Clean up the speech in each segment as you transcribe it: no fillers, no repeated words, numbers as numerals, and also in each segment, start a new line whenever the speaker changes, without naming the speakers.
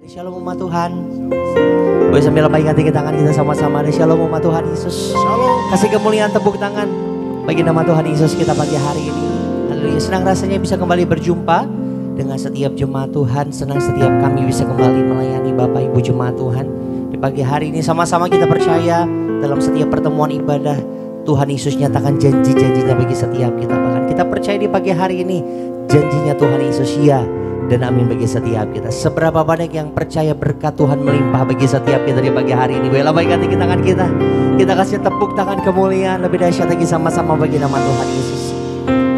Shalom umat Tuhan. Boleh sambil lambaikan tinggi tangan kita sama-sama. Shalom umat Tuhan Yesus.
Shalom.
Kasih kemuliaan tepuk tangan bagi nama Tuhan Yesus kita pagi hari ini. Haleluya. Senang rasanya bisa kembali berjumpa dengan setiap jemaat Tuhan. Senang setiap kami bisa kembali melayani Bapak Ibu jemaat Tuhan. Di pagi hari ini sama-sama kita percaya dalam setiap pertemuan ibadah Tuhan Yesus nyatakan janji-janjinya bagi setiap kita. Bahkan kita percaya di pagi hari ini janjinya Tuhan Yesus ya dan amin bagi setiap kita. Seberapa banyak yang percaya berkat Tuhan melimpah bagi setiap kita di pagi hari ini. Boleh lambaikan tinggi tangan kita. Kita kasih tepuk tangan kemuliaan lebih dahsyat lagi sama-sama bagi nama Tuhan Yesus.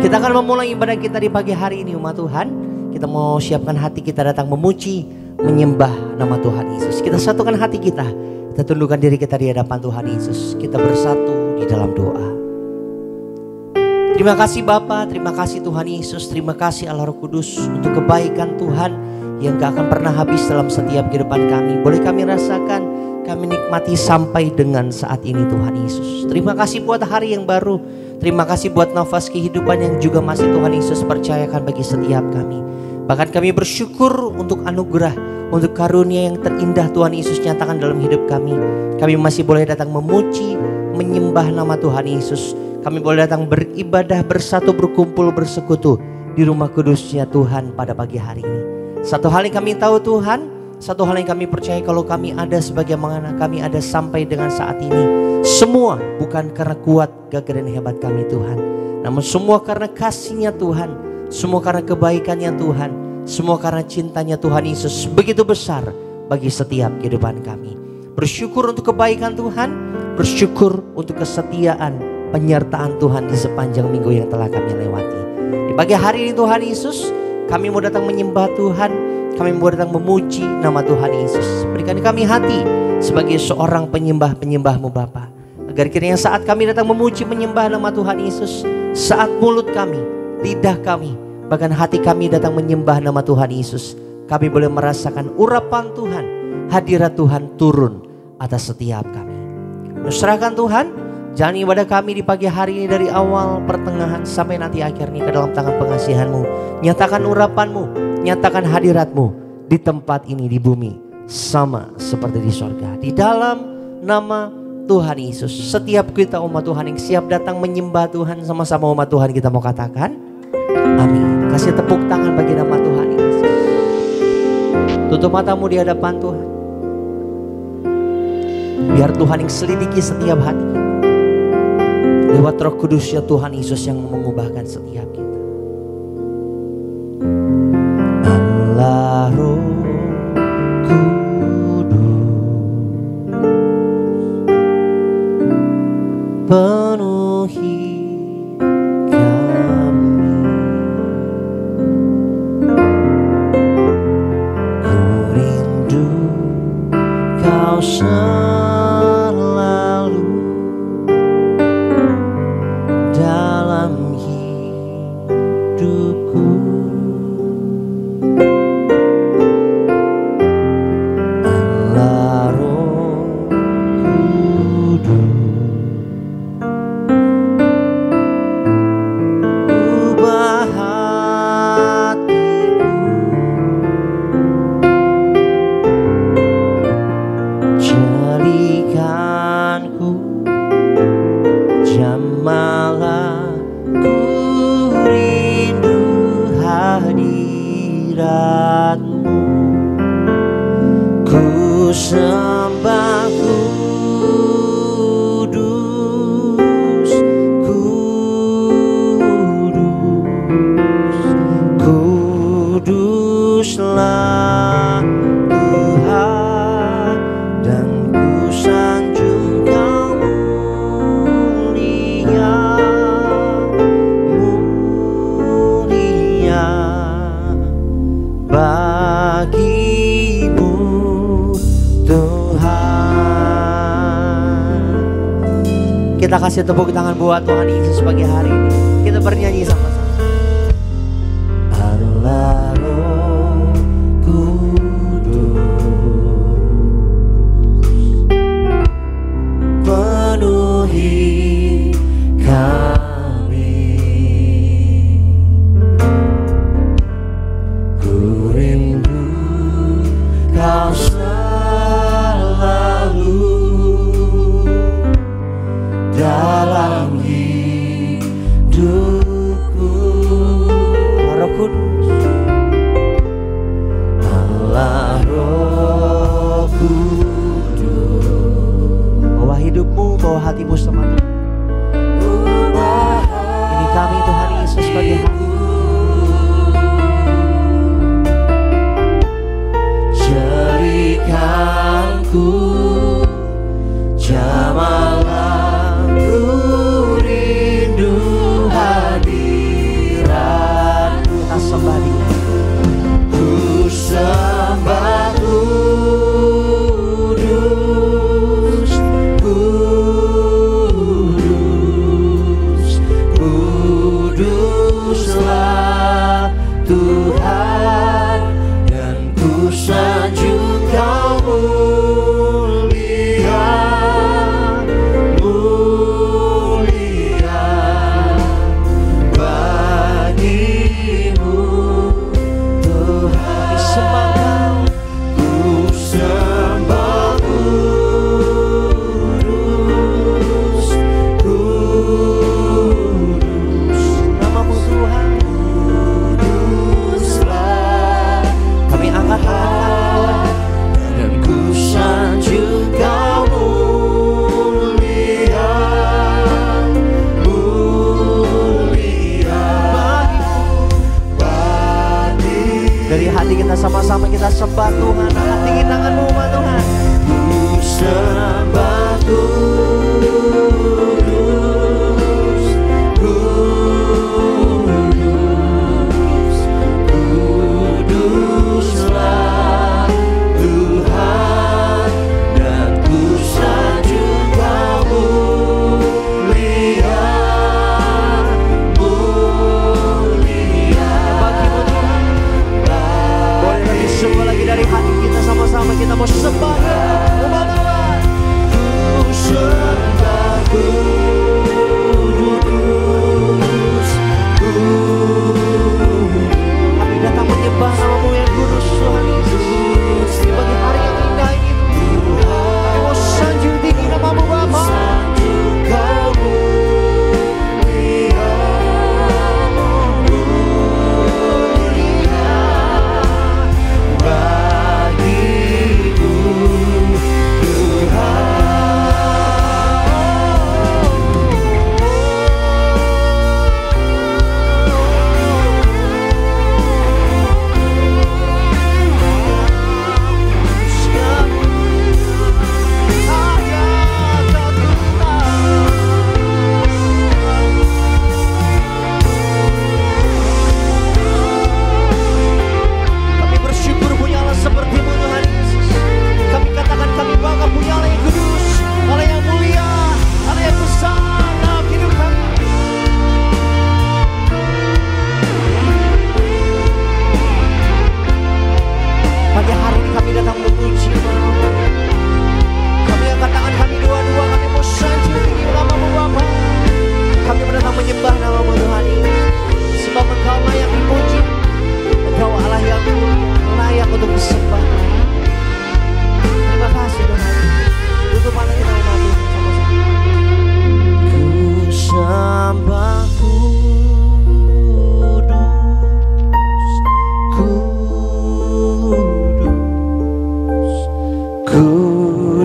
Kita akan memulai ibadah kita di pagi hari ini umat Tuhan. Kita mau siapkan hati kita datang memuji, menyembah nama Tuhan Yesus. Kita satukan hati kita. Kita tundukkan diri kita di hadapan Tuhan Yesus. Kita bersatu di dalam doa. Terima kasih Bapa, terima kasih Tuhan Yesus, terima kasih Allah Roh Kudus untuk kebaikan Tuhan yang gak akan pernah habis dalam setiap kehidupan kami. Boleh kami rasakan, kami nikmati sampai dengan saat ini Tuhan Yesus. Terima kasih buat hari yang baru, terima kasih buat nafas kehidupan yang juga masih Tuhan Yesus percayakan bagi setiap kami. Bahkan kami bersyukur untuk anugerah, untuk karunia yang terindah Tuhan Yesus nyatakan dalam hidup kami. Kami masih boleh datang memuji, menyembah nama Tuhan Yesus. Kami boleh datang beribadah, bersatu, berkumpul, bersekutu di rumah kudusnya Tuhan pada pagi hari ini. Satu hal yang kami tahu Tuhan, satu hal yang kami percaya kalau kami ada sebagaimana kami ada sampai dengan saat ini. Semua bukan karena kuat, gagah dan hebat kami Tuhan. Namun semua karena kasih-Nya Tuhan, semua karena kebaikan-Nya Tuhan, semua karena cintanya Tuhan Yesus begitu besar bagi setiap kehidupan kami. Bersyukur untuk kebaikan Tuhan, bersyukur untuk kesetiaan penyertaan Tuhan di sepanjang minggu yang telah kami lewati. Di pagi hari ini Tuhan Yesus, kami mau datang menyembah Tuhan, kami mau datang memuji nama Tuhan Yesus. Berikan kami hati sebagai seorang penyembah-penyembah-Mu Bapa. Agar kiranya saat kami datang memuji menyembah nama Tuhan Yesus, saat mulut kami, lidah kami, bahkan hati kami datang menyembah nama Tuhan Yesus, kami boleh merasakan urapan Tuhan, hadirat Tuhan turun atas setiap kami. Serahkan Tuhan jalan ibadah kami di pagi hari ini dari awal, pertengahan, sampai nanti akhirnya ke dalam tangan pengasihan-Mu. Nyatakan urapan-Mu, nyatakan hadirat-Mu di tempat ini di bumi sama seperti di sorga. Di dalam nama Tuhan Yesus, setiap kita umat Tuhan yang siap datang menyembah Tuhan, sama-sama umat Tuhan kita mau katakan amin. Kasih tepuk tangan bagi nama Tuhan Yesus. Tutup matamu di hadapan Tuhan. Biar Tuhan yang selidiki setiap hati kita. Lewat Roh Kudus ya Tuhan Yesus yang mengubahkan setiap kita. Allah Roh Kudus, penuhi kami. Ku rindu Kau dalam hidupku. Allah Roh Kudus, ubah hatiku, jadikanku jam malam. Ku rindu hadirat-Mu, ku sembah kudus, kudus, kuduslah Tuhan, dan ku sanjung Kau mulia. Bagi-Mu Tuhan. Kita kasih tepuk tangan buat Tuhan Yesus pagi hari ini. Kita bernyanyi sama-sama. Allah Roh Kudus, penuhi kami. Ku rindu Kau sama-sama kita sembah Tuhan. Angkat tinggi tanganmu Tuhan. Ku sembah kudus, kudus, kuduslah Tuhan, dan ku sanjung Kau mulia, mulia. Bagimu Tuhan. Boleh lebih sembah lagi dari hati kita, sama-sama kita mau sembah Tuhan. Ku sembah kudus, kudus. Kami datang menyembah nama-Mu yang kudus Tuhan Yesus. Di pagi hari yang indah ini kami mau sanjung tinggi nama-Mu Bapa. Kau mulia, mulia. Bagimu Tuhan. Kami bersyukur punya Allah seperti-Mu Tuhan Yesus. Kami katakan kami bangga punya Allah yang kudus, Allah yang mulia, Allah yang besar dalam hidup kami. Pagi hari ini kami datang memuji nama-Mu. Kami angkat tangan kami dua-dua, kami mau sanjung tinggi nama-Mu Bapa. Kami datang menyembah nama-Mu Tuhan Yesus. Sebab Engkau layak dipuji, Engkau Allah yang mulia, layak untuk disembah. Terima kasih Tuhan. Tutup mata kita umat Tuhan sama-sama. Ku sembah kudus,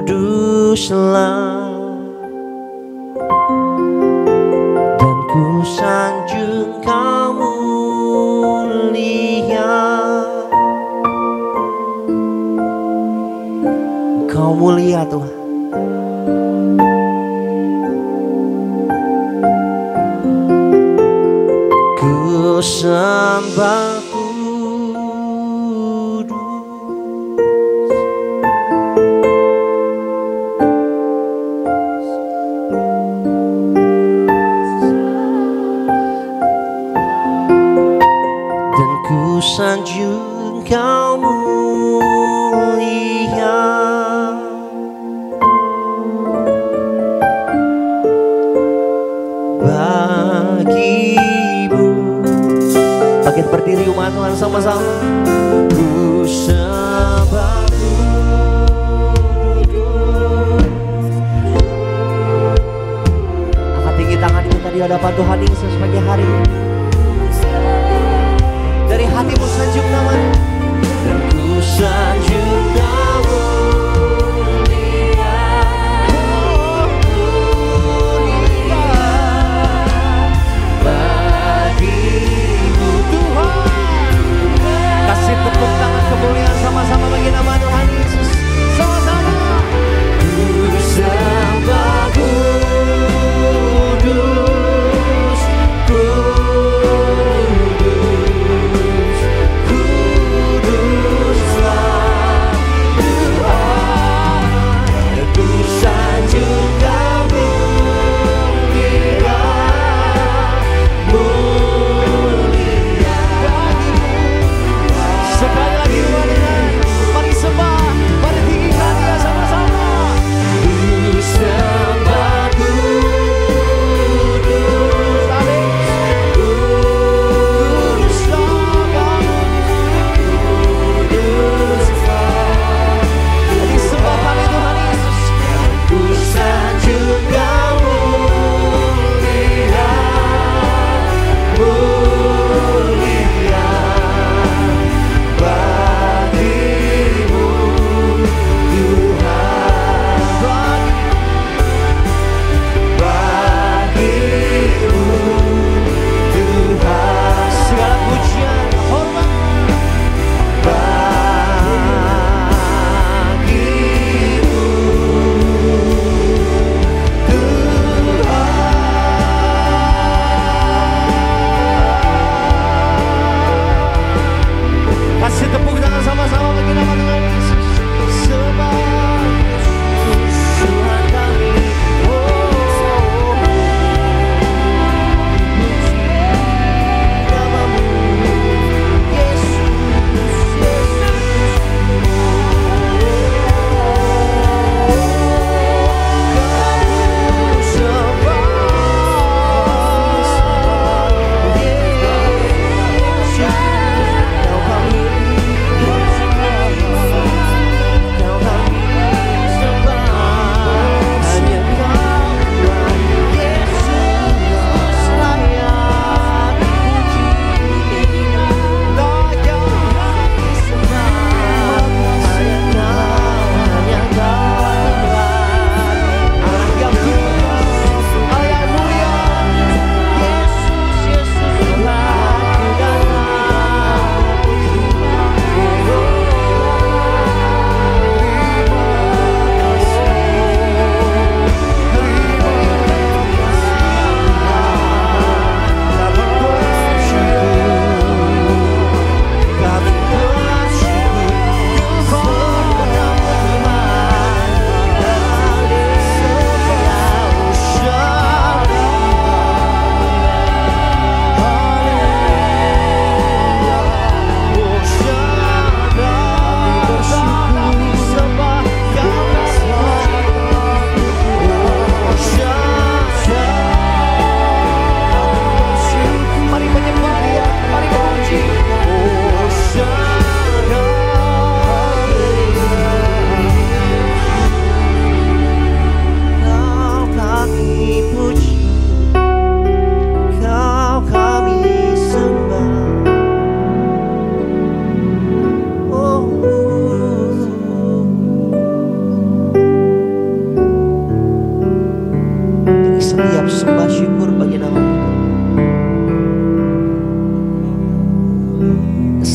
kuduslah, dan ku sanjung Kau mulia. Kau mulia Tuhan. Ku sembah kudus, dan ku sanjung Kau mulia. Bagimu. Bangkit berdiri umat Tuhan sama-sama. Ku sembah kudus. Angkat tinggi tangan kita di hadapan Tuhan Yesus pagi hari ini. Dari hatimu sanjung nama-Nya. Dan ku sanjung Kau mulia, mulia. Bagimu Tuhan. Kasih tepuk tangan kemuliaan sama-sama bagi nama Tuhan Yesus. Sama-sama. Ku sembah kudus, kudus.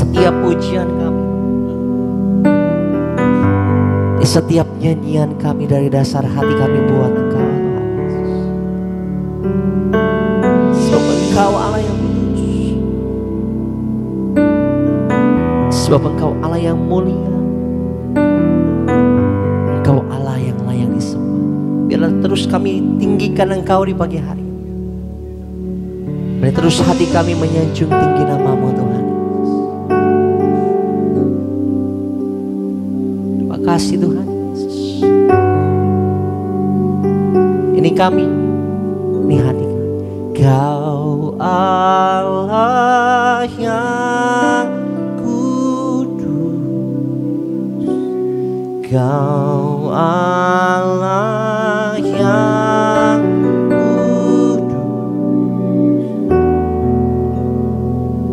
setiap pujian kami, di setiap nyanyian kami dari dasar hati kami buat Engkau, Tuhan Yesus. Sebab Engkau Allah yang kudus, sebab Engkau Allah yang mulia, Engkau Allah yang layak disembah. Biarlah terus kami tinggikan Engkau di pagi hari. Biarlah terus hati kami menyanjung tinggi nama-Mu, Tuhan. Terima kasih Tuhan Yesus. Ini kami, ini hati kami. Kau Allah yang kudus, Kau Allah yang kudus,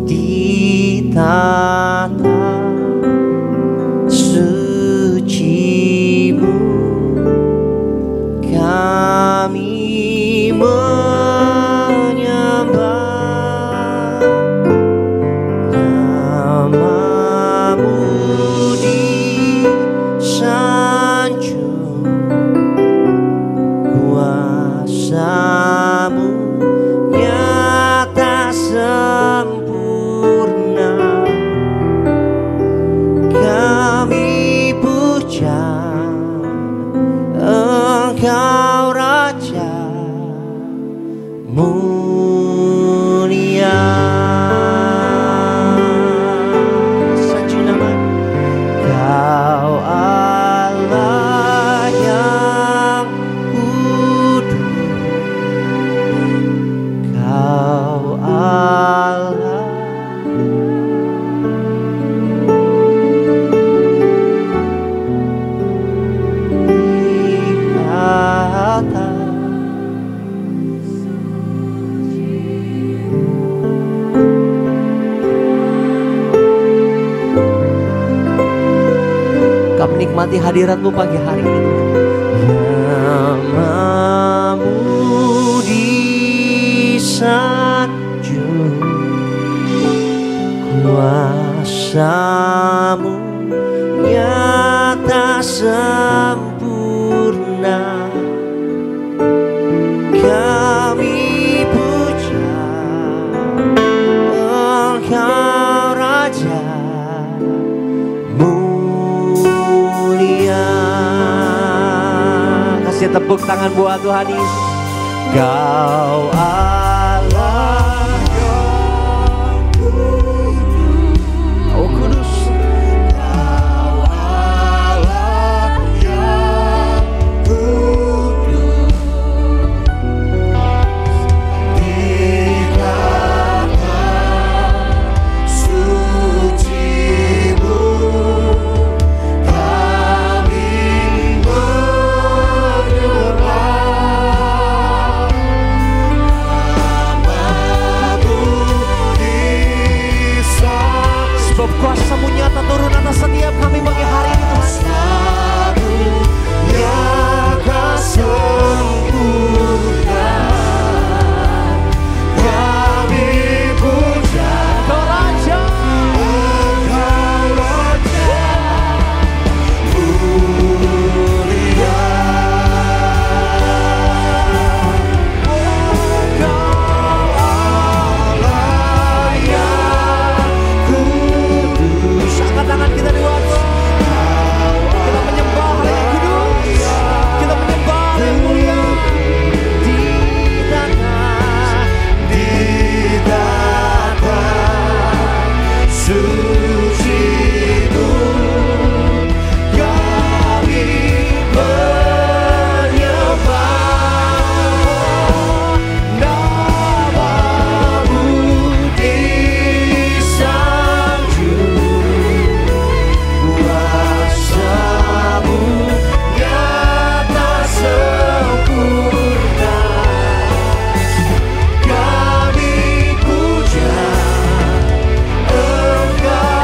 di tata suci-Mu kami menyembah, nama-Mu disanjung, kuasa-Mu nyata sempurna, kami puja Engkau Raja mulia. Sanjung nama Kau Allah yang kudus, Kau Allah di atas. Kami nikmati hadirat-Mu pagi hari ini, Tuhan. Nama-Mu disanjung, kuasa-Mu nyata sempurna, kami puja Engkau Raja mulia. Kasih tepuk tangan buat Tuhan Yesus. Kau Allah yang kudus, Kau kudus, Kau Allah yang kudus, di kata suci-Mu kami menyembah, nama-Mu disanjung, sebab kuasa-Mu nyata turun atas setiap kami pagi hari ini, Tuhan. Kuasa-Mu nyata sempurna, kami puja Engkau Raja, Engkau Raja mulia. Engkau Allah yang kudus. Angkat tangan kita di atas. Kita menyembah Allah yang kudus, kita menyembah Allah yang mulia. Di tata suci-Mu kami menyembah, nama-Mu disanjung, kuasa-Mu nyata sempurna, kami puja Engkau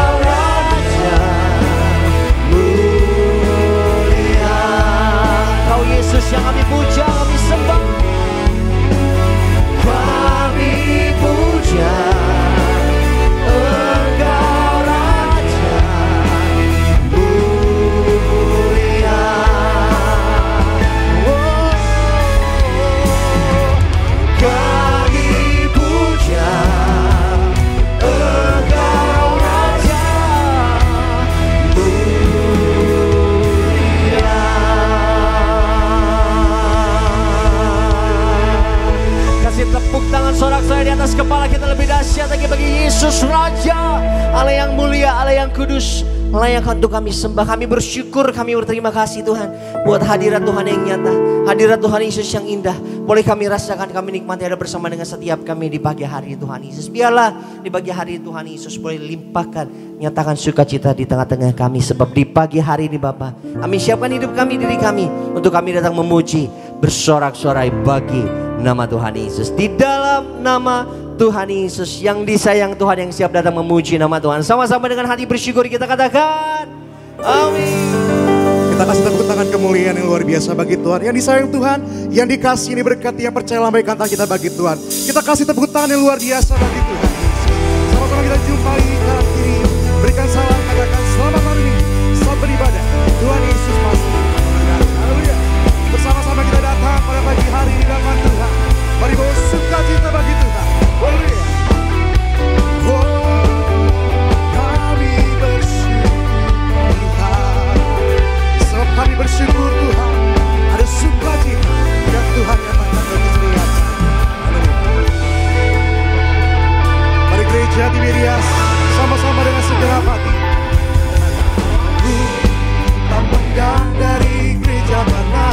raja, Allah yang mulia, Allah yang kudus, layak untuk kami sembah. Kami bersyukur, kami berterima kasih Tuhan buat hadirat Tuhan yang nyata, hadirat Tuhan Yesus yang indah. Boleh kami rasakan, kami nikmati ada bersama dengan setiap kami di pagi hari Tuhan Yesus. Biarlah di pagi hari Tuhan Yesus boleh limpahkan, nyatakan sukacita di tengah-tengah kami. Sebab di pagi hari ini Bapa, kami siapkan hidup kami, diri kami, untuk kami datang memuji, bersorak-sorai bagi nama Tuhan Yesus. Di dalam nama Tuhan Yesus yang disayang Tuhan, yang siap datang memuji nama Tuhan. Sama-sama dengan hati bersyukur kita katakan amin.
Kita kasih tepuk tangan kemuliaan yang luar biasa bagi Tuhan. Yang disayang Tuhan, yang dikasih, ini berkati, yang percaya lambaikan tangan kita bagi Tuhan. Kita kasih tepuk tangan yang luar biasa bagi Tuhan. Sama-sama kita jumpai kanan kiri, berikan salam, katakan selamat hari ini, selamat beribadah. Tuhan Yesus pasti mendengar. Haleluya. Bersama-sama kita datang pada pagi hari di dalam Tuhan. Mari bawa sukacita bagi Tuhan. Haleluya. Kami bersyukur Tuhan, ada sukacita yang Tuhan nyatakan bagi setiap kami. Mari gereja Tiberias sama-sama dengan segenap hati. Ku tak pandang dari gereja mana,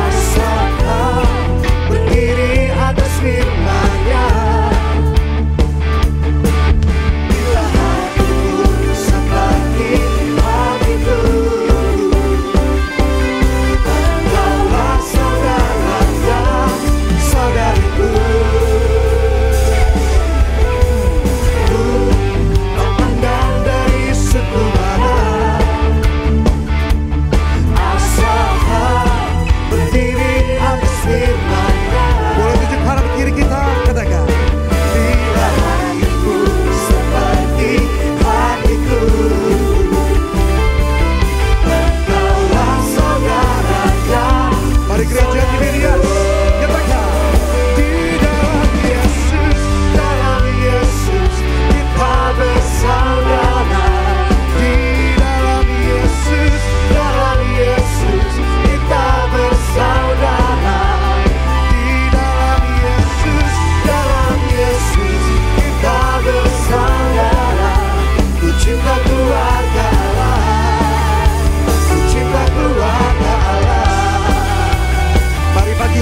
asalkan berdiri atas firman-Nya. Bila hatiku seperti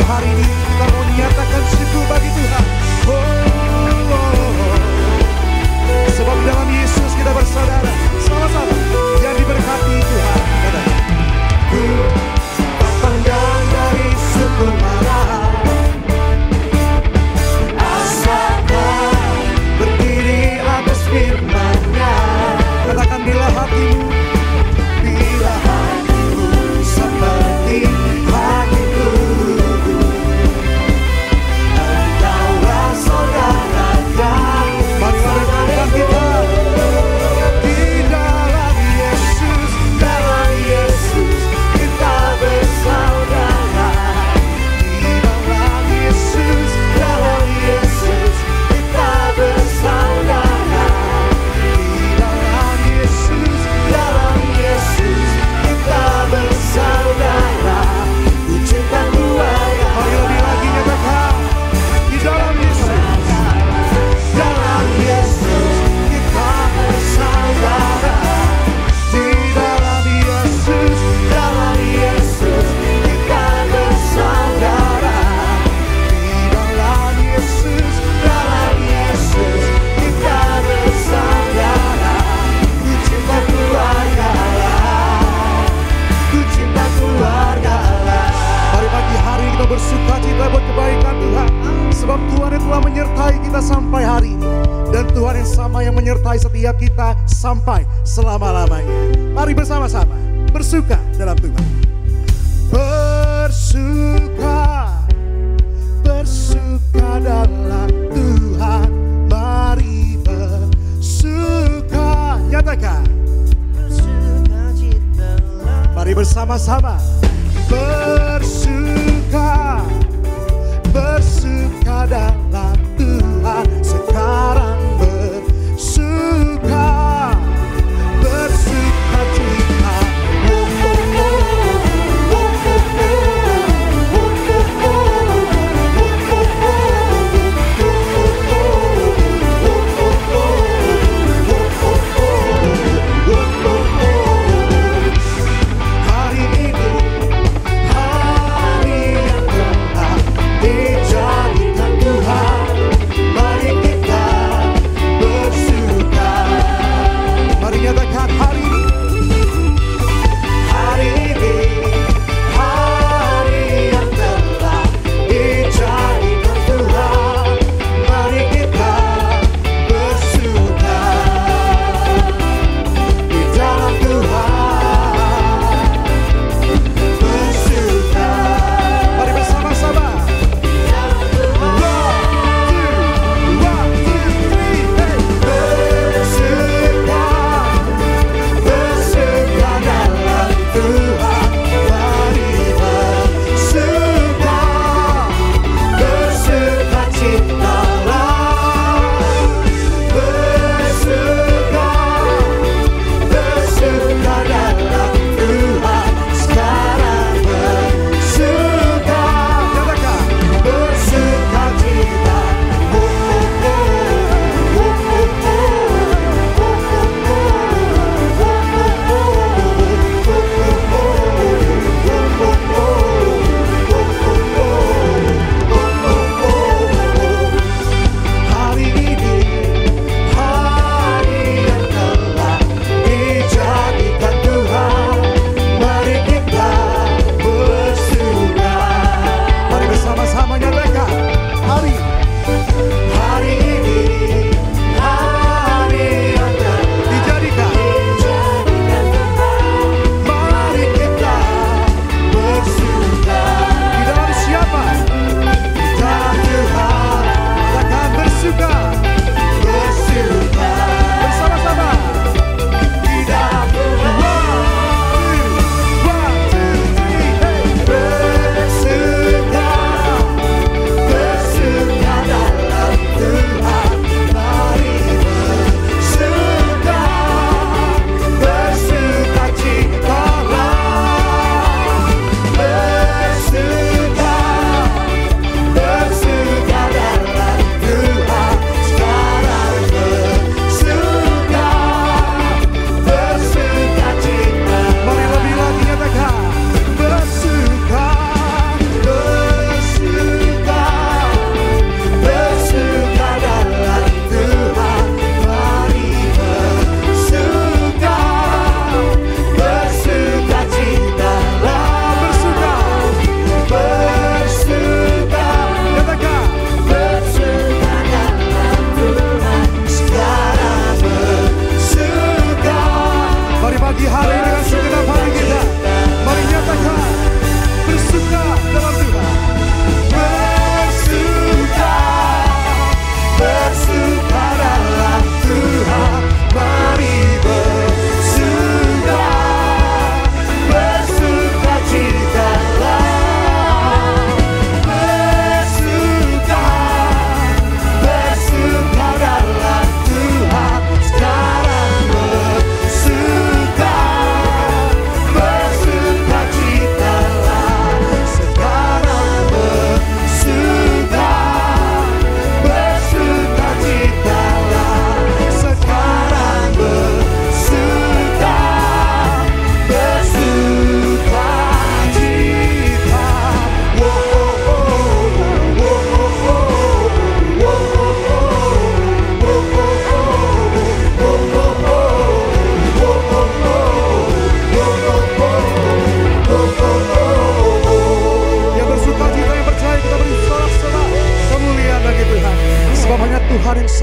hari ini kita mau nyatakan syukur bagi Tuhan. Sebab dalam Yesus kita bersaudara. Sama-sama yang diberkati Tuhan. Ku tak pandang dari suku mana, asalkan berdiri atas firman-Nya. Katakan bila hatimu, bila hatimu seperti hatiku, bersukacita buat kebaikan Tuhan. Sebab Tuhan yang telah menyertai kita sampai hari ini, dan Tuhan yang sama yang menyertai setiap kita sampai selama-lamanya. Mari bersama-sama bersuka dalam Tuhan. Bersuka, bersuka dalam Tuhan. Mari bersuka. Nyatakan mari bersama-sama bersuka, bersuka dalam Tuhan. Sekarang bersuka, bersuka cita.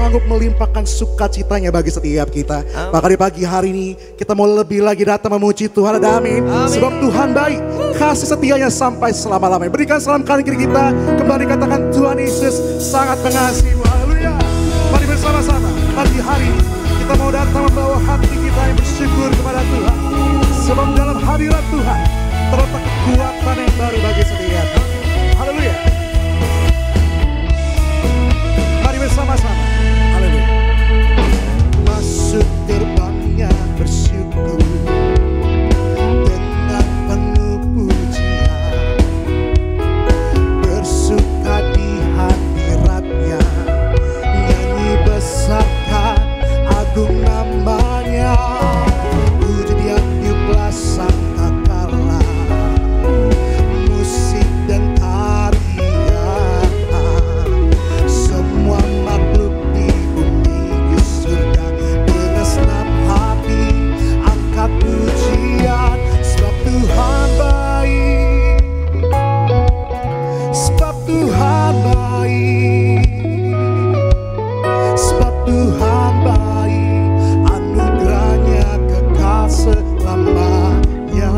sanggup melimpahkan sukacitanya bagi setiap kita. Maka di pagi hari ini kita mau lebih lagi datang memuji Tuhan. Ada amin. Sebab Tuhan baik, kasih setianya sampai selama-lamanya. Berikan salam kanan kiri kita, kembali katakan Tuhan Yesus sangat mengasihimu. Haleluya. Mari bersama-sama pagi hari ini kita mau datang membawa hati kita yang bersyukur kepada Tuhan. Sebab dalam hadirat Tuhan terletak kekuatan yang baru bagi setiap kita. Haleluya. Mari bersama-sama. Haleluya. Masuk gerbangnya bersyukur dengan penuh pujian, bersuka di hadiratnya, nyanyi besarkan agung namanya, puji dia tiuplah sangkakala, musik dan tarian, semua makhluk di bumi di surga dengan senang hati angkat pujian. Sebab Tuhan baik, sebab Tuhan baik, sebab Tuhan baik, anugerahnya kekal selamanya.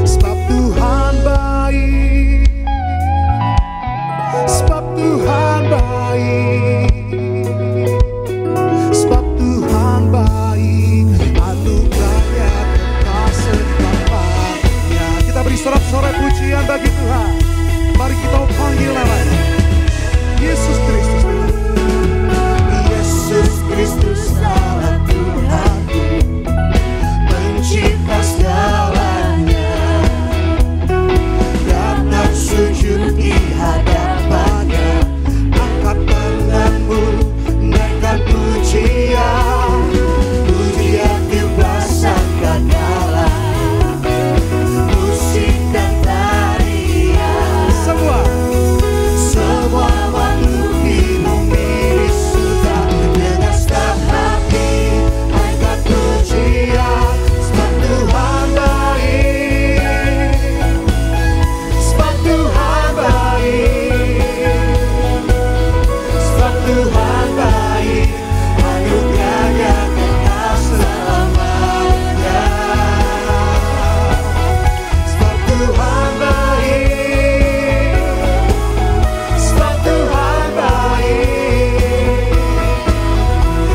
Sebab Tuhan baik, sebab Tuhan baik, sebab Tuhan baik, anugerahnya kekal selamanya. Kita beri sorak-sorai pujian bagi Tuhan. Mari kita panggil namanya Yesus Kristus. Yesus Kristus Allah Tuhanku, pencipta segalanya, datang sujud di hadapannya, angkat tanganmu, naikkan pujian, pujian tiuplah sangkakala, musik dan tarian, semua makhluk di bumi di surga dengan senang hati angkat pujian. Sebab Tuhan baik, sebab Tuhan baik, sebab Tuhan baik, anugerahnya kekal selamanya. Sebab Tuhan baik, sebab Tuhan baik,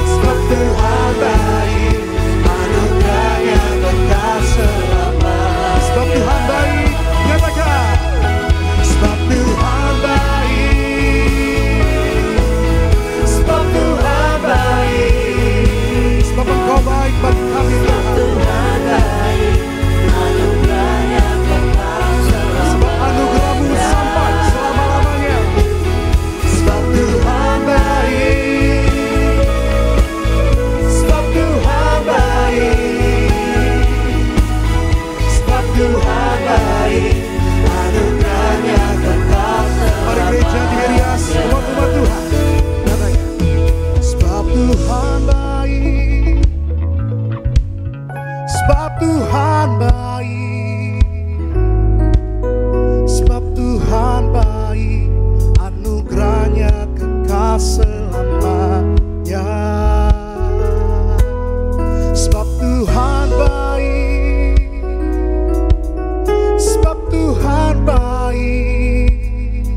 sebab Tuhan baik, anugerahnya kekal selamanya. Sebab Tuhan baik, katakan. Sebab Tuhan baik, sebab Tuhan baik, sebab Engkau baik bagi kami Tuhan. Sebab anugerahmu sampai selama-lamanya. Sebab Tuhan baik, sebab Tuhan baik, sebab Tuhan baik, anugerahnya kekal selamanya. Mari gereja Tiberias, umat-umat Tuhan, katakan. Sebab Tuhan baik, sebab Tuhan baik, sebab Tuhan baik, anugerahnya kekal selamanya. Sebab Tuhan baik, sebab Tuhan baik,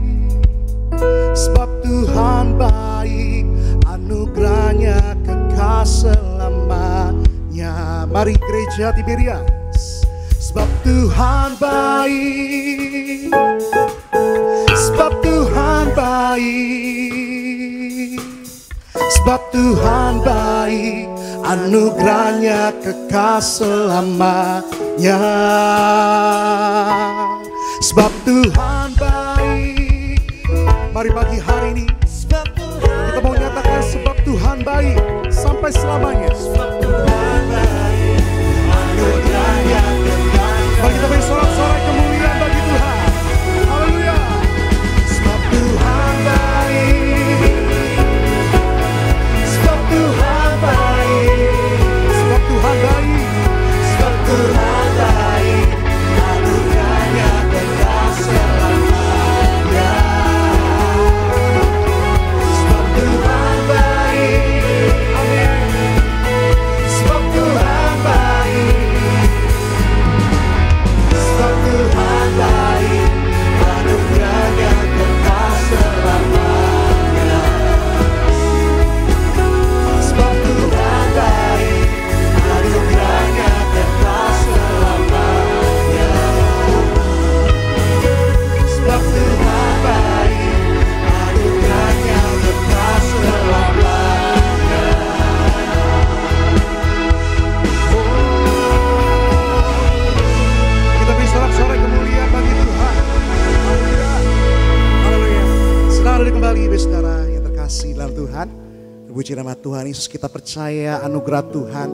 sebab Tuhan baik, anugerahnya kekal selamanya. Mari gereja Tiberias. Sebab Tuhan baik, sebab Tuhan baik, sebab Tuhan baik, anugerahnya kekal selamanya. Sebab Tuhan baik. Mari pagi hari ini kita mau nyatakan sebab Tuhan baik sampai selamanya. Mari kita beri sorak-sorai kemuliaan bagi Tuhan. Haleluya. Sebab Tuhan baik, sebab Tuhan baik, sebab Tuhan baik, sebab Tuhan baik, anugerahnya kekal selamanya. kasih dalam Tuhan. Terpuji nama Tuhan Yesus, kita percaya anugerah Tuhan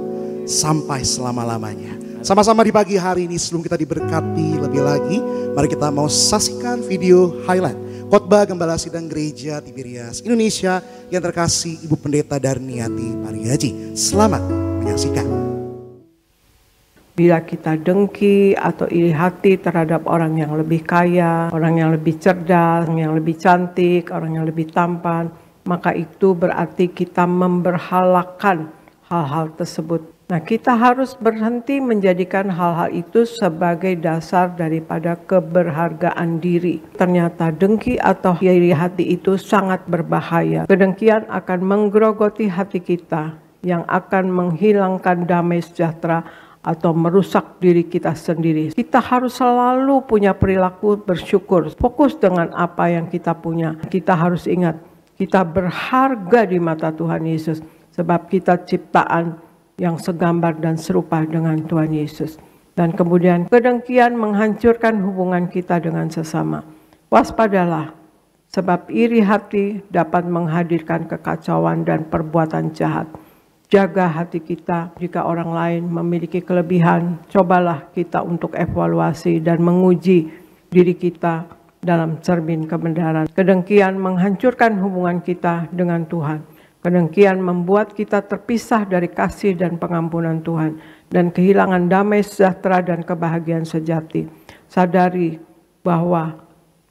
sampai selama-lamanya. Sama-sama di pagi hari ini sebelum kita diberkati lebih lagi, mari kita mau saksikan video highlight khotbah Gembala Sidang Gereja Tiberias Indonesia yang terkasih Ibu Pendeta Darniati Pariaji. Selamat menyaksikan.
Bila kita dengki atau iri hati terhadap orang yang lebih kaya, orang yang lebih cerdas, orang yang lebih cantik, orang yang lebih tampan, maka itu berarti kita memberhalakan hal-hal tersebut. Nah, kita harus berhenti menjadikan hal-hal itu sebagai dasar daripada keberhargaan diri. Ternyata dengki atau iri hati itu sangat berbahaya. Kedengkian akan menggerogoti hati kita yang akan menghilangkan damai sejahtera atau merusak diri kita sendiri. Kita harus selalu punya perilaku bersyukur. Fokus dengan apa yang kita punya. Kita harus ingat, kita berharga di mata Tuhan Yesus. Sebab kita ciptaan yang segambar dan serupa dengan Tuhan Yesus. Dan kemudian kedengkian menghancurkan hubungan kita dengan sesama. Waspadalah, sebab iri hati dapat menghadirkan kekacauan dan perbuatan jahat. Jaga hati kita. Jika orang lain memiliki kelebihan, cobalah kita untuk evaluasi dan menguji diri kita dalam cermin kebenaran. Kedengkian menghancurkan hubungan kita dengan Tuhan. Kedengkian membuat kita terpisah dari kasih dan pengampunan Tuhan dan kehilangan damai sejahtera dan kebahagiaan sejati. Sadari bahwa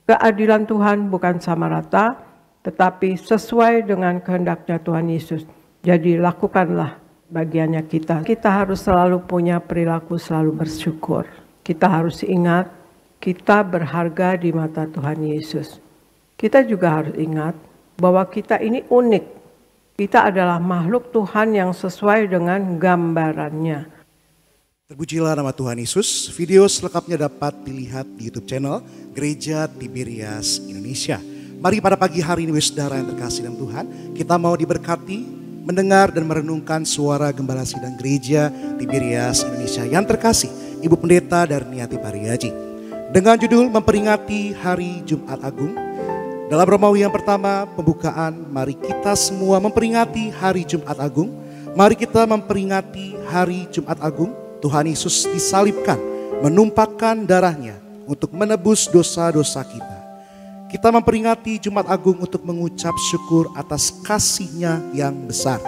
keadilan Tuhan bukan sama rata, tetapi sesuai dengan kehendaknya Tuhan Yesus. Jadi lakukanlah bagiannya kita. Kita harus selalu punya perilaku selalu bersyukur. Kita harus ingat kita berharga di mata Tuhan Yesus. Kita juga harus ingat bahwa kita ini unik. Kita adalah makhluk Tuhan yang sesuai dengan gambarannya.
Terpujilah nama Tuhan Yesus. Video selengkapnya dapat dilihat di YouTube channel Gereja Tiberias Indonesia. Mari pada pagi hari ini saudara yang terkasih dalam Tuhan, kita mau diberkati mendengar dan merenungkan suara Gembala Sidang Gereja Tiberias Indonesia yang terkasih Ibu Pendeta Darniati Pariaji dengan judul memperingati Hari Jumat Agung. Dalam Romawi yang pertama pembukaan, mari kita semua memperingati Hari Jumat Agung. Mari kita memperingati Hari Jumat Agung. Tuhan Yesus disalibkan, menumpahkan darahnya untuk menebus dosa-dosa kita. Kita memperingati Jumat Agung untuk mengucap syukur atas kasih-Nya yang besar,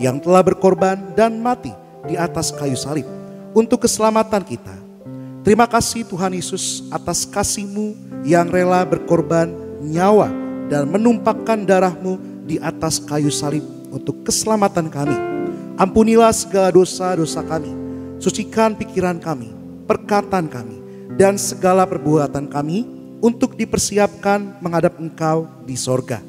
yang telah berkorban dan mati di atas kayu salib untuk keselamatan kita. Terima kasih Tuhan Yesus atas kasih-Mu yang rela berkorban nyawa dan menumpahkan darah-Mu di atas kayu salib untuk keselamatan kami. Ampunilah segala dosa-dosa kami, sucikan pikiran kami, perkataan kami, dan segala perbuatan kami untuk dipersiapkan menghadap Engkau di sorga.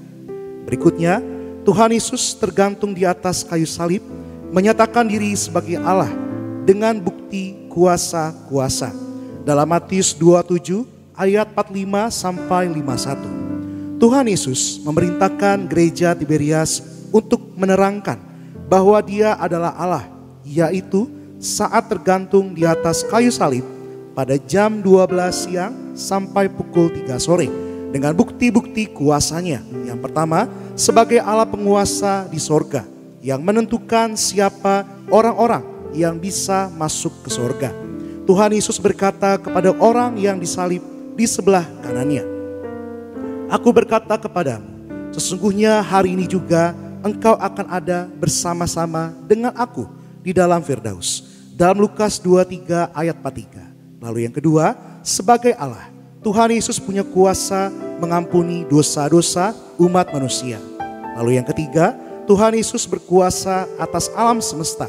Berikutnya, Tuhan Yesus tergantung di atas kayu salib, menyatakan diri sebagai Allah dengan bukti kuasa-kuasa. Dalam Matius 27 ayat 45 sampai 51. Tuhan Yesus memerintahkan gereja Tiberias untuk menerangkan bahwa Dia adalah Allah, yaitu saat tergantung di atas kayu salib pada jam 12 siang sampai pukul 3 sore dengan bukti-bukti kuasanya. Yang pertama, sebagai Allah penguasa di sorga yang menentukan siapa orang-orang yang bisa masuk ke sorga. Tuhan Yesus berkata kepada orang yang disalib di sebelah kanannya, "Aku berkata kepadamu, sesungguhnya hari ini juga engkau akan ada bersama-sama dengan aku di dalam Firdaus." Dalam Lukas 23 ayat 43. Lalu yang kedua, sebagai Allah, Tuhan Yesus punya kuasa mengampuni dosa-dosa umat manusia. Lalu yang ketiga, Tuhan Yesus berkuasa atas alam semesta,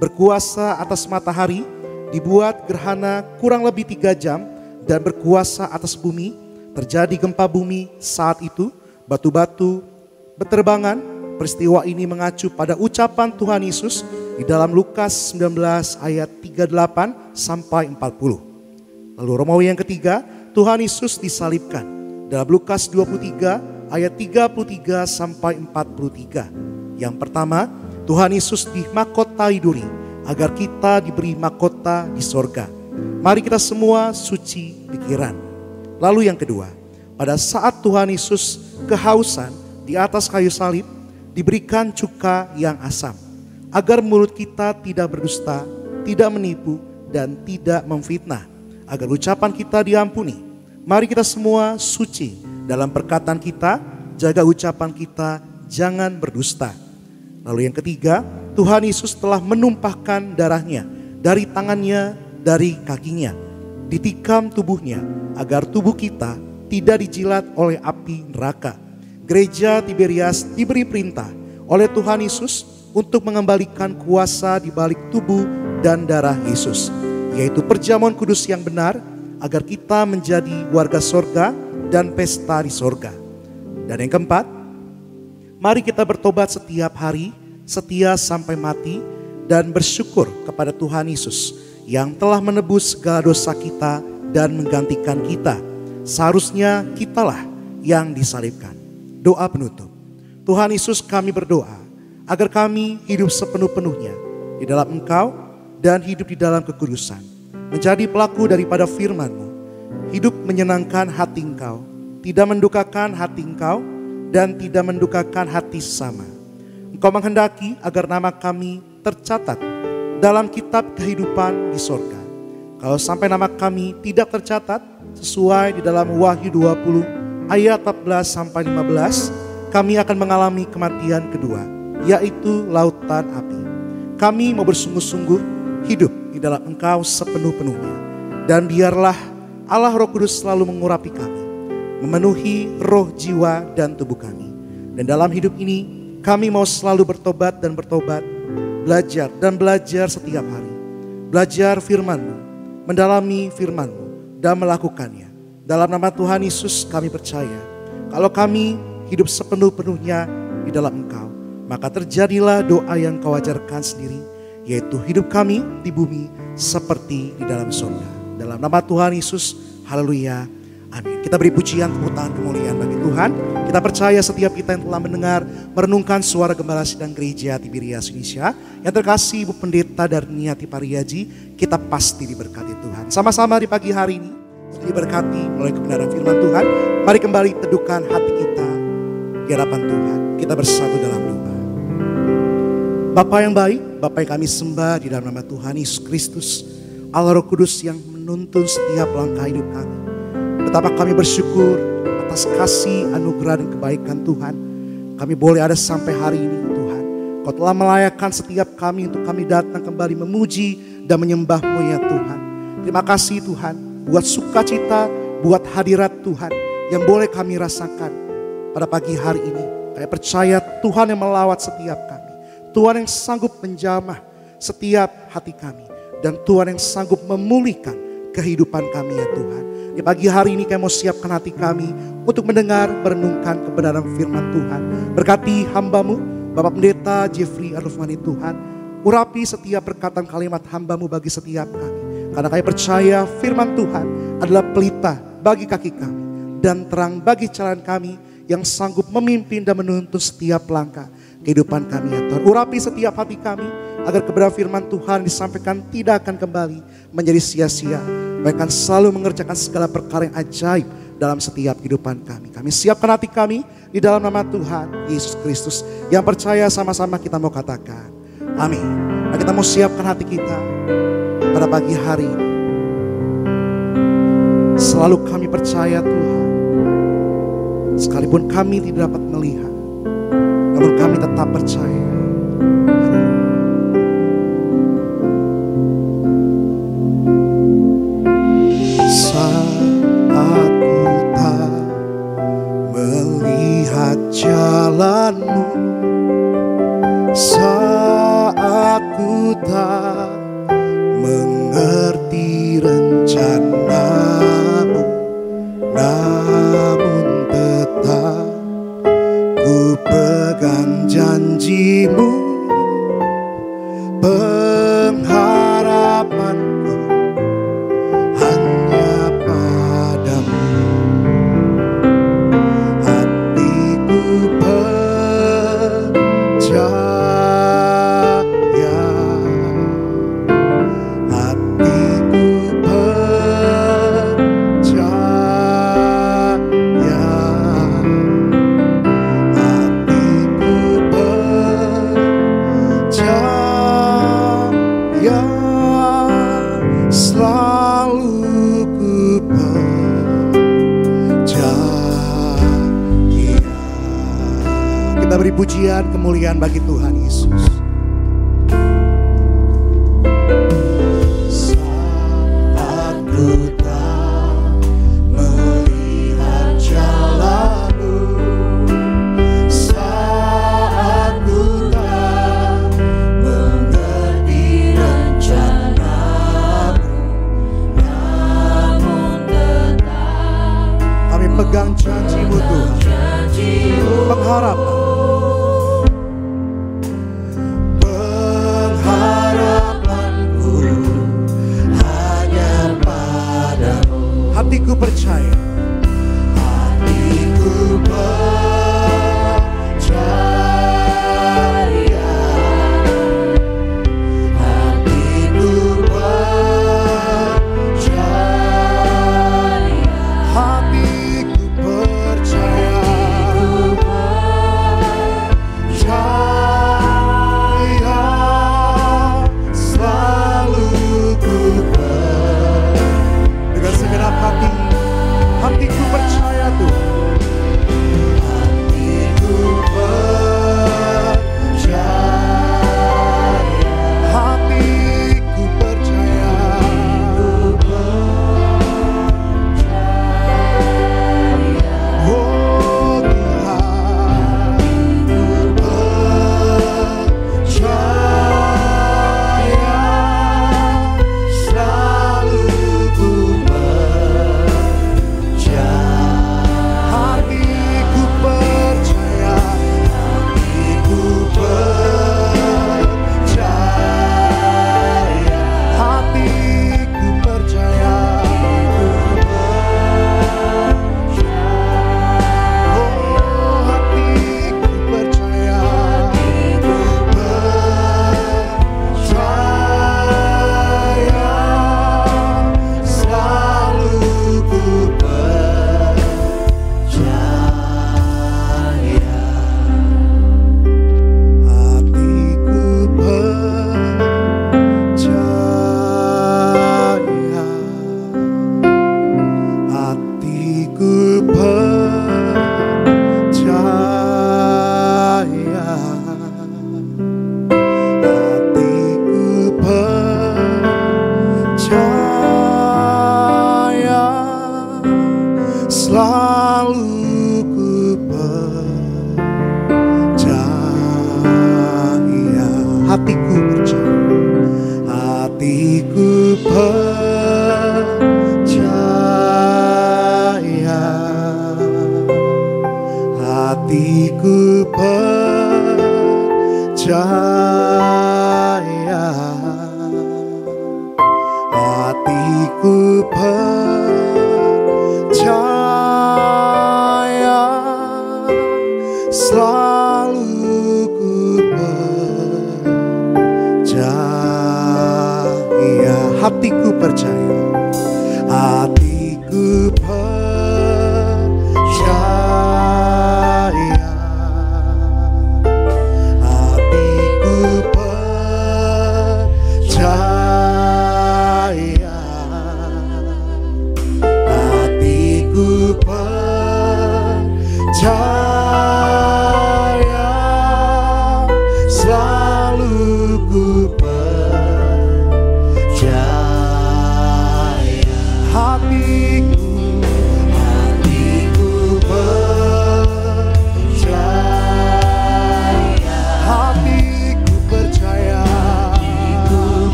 berkuasa atas matahari, dibuat gerhana kurang lebih 3 jam, dan berkuasa atas bumi. Terjadi gempa bumi saat itu, batu-batu berterbangan. Peristiwa ini mengacu pada ucapan Tuhan Yesus di dalam Lukas 19 ayat 38 sampai 40. Lalu Romawi yang ketiga, Tuhan Yesus disalibkan dalam Lukas 23 ayat 33 sampai 43. Yang pertama, Tuhan Yesus dimahkotai duri agar kita diberi mahkota di sorga. Mari kita semua suci pikiran. Lalu yang kedua, pada saat Tuhan Yesus kehausan di atas kayu salib, diberikan cuka yang asam, agar mulut kita tidak berdusta, tidak menipu, dan tidak memfitnah, agar ucapan kita diampuni. Mari kita semua suci dalam perkataan kita, jaga ucapan kita, jangan berdusta. Lalu yang ketiga, Tuhan Yesus telah menumpahkan darahnya dari tangannya, dari kakinya, ditikam tubuhnya, agar tubuh kita tidak dijilat oleh api neraka. Gereja Tiberias diberi perintah oleh Tuhan Yesus untuk mengembalikan kuasa di balik tubuh dan darah Yesus, yaitu perjamuan kudus yang benar, agar kita menjadi warga sorga dan pesta di sorga. Dan yang keempat, mari kita bertobat setiap hari, setia sampai mati, dan bersyukur kepada Tuhan Yesus yang telah menebus segala dosa kita dan menggantikan kita. Seharusnya kitalah yang disalibkan. Doa penutup. Tuhan Yesus, kami berdoa agar kami hidup sepenuh-penuhnya di dalam Engkau dan hidup di dalam kekudusan, menjadi pelaku daripada firman-Mu, hidup menyenangkan hati Engkau, tidak mendukakan hati Engkau, dan tidak mendukakan hati sesama. Engkau menghendaki agar nama kami tercatat dalam kitab kehidupan di sorga. Kalau sampai nama kami tidak tercatat sesuai di dalam Wahyu 20 ayat 14 sampai 15, kami akan mengalami kematian kedua, yaitu lautan api. Kami mau bersungguh-sungguh hidup di dalam Engkau sepenuh-penuhnya. Dan biarlah Allah Roh Kudus selalu mengurapi kami, memenuhi roh, jiwa, dan tubuh kami. Dan dalam hidup ini kami mau selalu bertobat dan bertobat, belajar dan belajar setiap hari. Belajar firman-Mu, mendalami firman-Mu, dan melakukannya. Dalam nama Tuhan Yesus kami percaya, kalau kami hidup sepenuh-penuhnya di dalam Engkau, maka terjadilah doa yang Kau ajarkan sendiri, yaitu hidup kami di bumi seperti di dalam surga. Dalam nama Tuhan Yesus, haleluya, amin. Kita beri pujian, tepuk tangan kemuliaan bagi Tuhan. Kita percaya setiap kita yang telah mendengar, merenungkan suara gembala sidang gereja Tiberias Indonesia, yang terkasih Ibu Pendeta Darniati Pariaji, kita pasti diberkati Tuhan. Sama-sama di pagi hari ini diberkati oleh kebenaran firman Tuhan. Mari kembali teduhkan hati kita di hadapan Tuhan. Kita bersatu dalam doa. Bapa yang baik, Bapa yang kami sembah di dalam nama Tuhan Yesus Kristus, Allah Roh Kudus yang menuntun setiap langkah hidup kami. Betapa kami bersyukur atas kasih, anugerah, dan kebaikan Tuhan. Kami boleh ada sampai hari ini Tuhan. Kau telah melayakkan setiap kami untuk kami datang kembali memuji dan menyembah-Mu ya Tuhan. Terima kasih Tuhan buat sukacita, buat hadirat Tuhan yang boleh kami rasakan pada pagi hari ini. Kami percaya Tuhan yang melawat setiap kami, Tuhan yang sanggup menjamah setiap hati kami, dan Tuhan yang sanggup memulihkan kehidupan kami ya Tuhan. Di pagi hari ini kami mau siapkan hati kami untuk mendengar, merenungkan kebenaran firman Tuhan. Berkati hamba-Mu, Bapak Pendeta Jeffrey Arufmani Tuhan. Urapi setiap perkataan kalimat hamba-Mu bagi setiap kami. Karena kami percaya firman Tuhan adalah pelita bagi kaki kami dan terang bagi jalan kami yang sanggup memimpin dan menuntun setiap langkah kehidupan kami ya Tuhan. Urapi setiap hati kami agar kebenaran firman Tuhan disampaikan tidak akan kembali menjadi sia-sia. Mereka akan selalu mengerjakan segala perkara yang ajaib dalam setiap kehidupan kami. Kami siapkan hati kami di dalam nama Tuhan Yesus Kristus. Yang percaya sama-sama kita mau katakan amin. Nah, kita mau siapkan hati kita pada pagi hari ini. Selalu kami percaya Tuhan, sekalipun kami tidak dapat melihat, namun kami tetap percaya. Saat ku tak melihat jalan-Mu, saat ku tak mengerti rencana-Mu, namun tetap ku pegang janji-Mu. Pengharapanku hanya padamu. Hatiku percaya, hatiku percaya, hatiku percaya. kemuliaan bagi Tuhan Yesus. Saat ku tak melihat jalanmu, saat ku tak mengerti rencanamu, namun tetap kami pegang janji-Mu Tuhan, pengharapan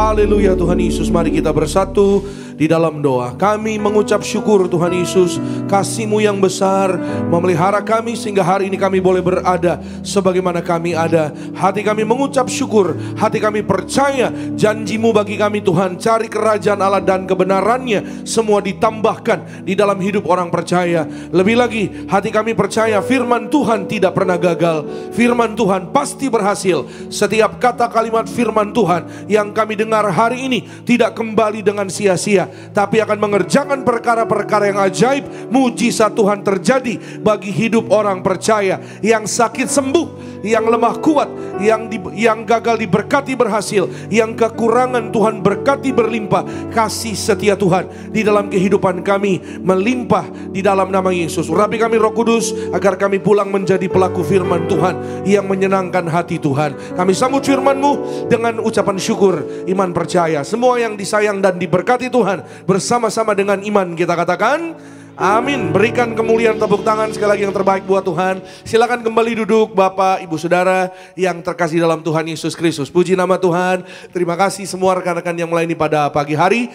Haleluya Tuhan Yesus, mari kita bersatu di dalam doa. Kami mengucap syukur Tuhan Yesus, kasih-Mu yang besar memelihara kami sehingga hari ini kami boleh berada sebagaimana kami ada. Hati kami mengucap syukur, hati kami percaya janji-Mu bagi kami Tuhan. Cari kerajaan Allah dan kebenarannya, semua ditambahkan di dalam hidup orang percaya. Lebih lagi, hati kami percaya firman Tuhan tidak pernah gagal. Firman Tuhan pasti berhasil. Setiap kata kalimat firman Tuhan yang kami dengar hari ini tidak kembali dengan sia-sia, tapi akan mengerjakan perkara-perkara yang ajaib. Mujizat Tuhan terjadi bagi hidup orang percaya. Yang sakit sembuh, yang lemah kuat, yang gagal diberkati berhasil, yang kekurangan Tuhan berkati berlimpah. Kasih setia Tuhan di dalam kehidupan kami melimpah di dalam nama Yesus. Urapi kami Roh Kudus agar kami pulang menjadi pelaku firman Tuhan yang menyenangkan hati Tuhan. Kami sambut firman-Mu dengan ucapan syukur, iman percaya. Semua yang disayang dan diberkati Tuhan, bersama-sama dengan iman kita katakan amin. Berikan kemuliaan tepuk tangan sekali lagi yang terbaik buat Tuhan. Silakan kembali duduk Bapak, Ibu, Saudara yang terkasih dalam Tuhan Yesus Kristus. Puji nama Tuhan. Terima kasih semua rekan-rekan yang melayani pada pagi hari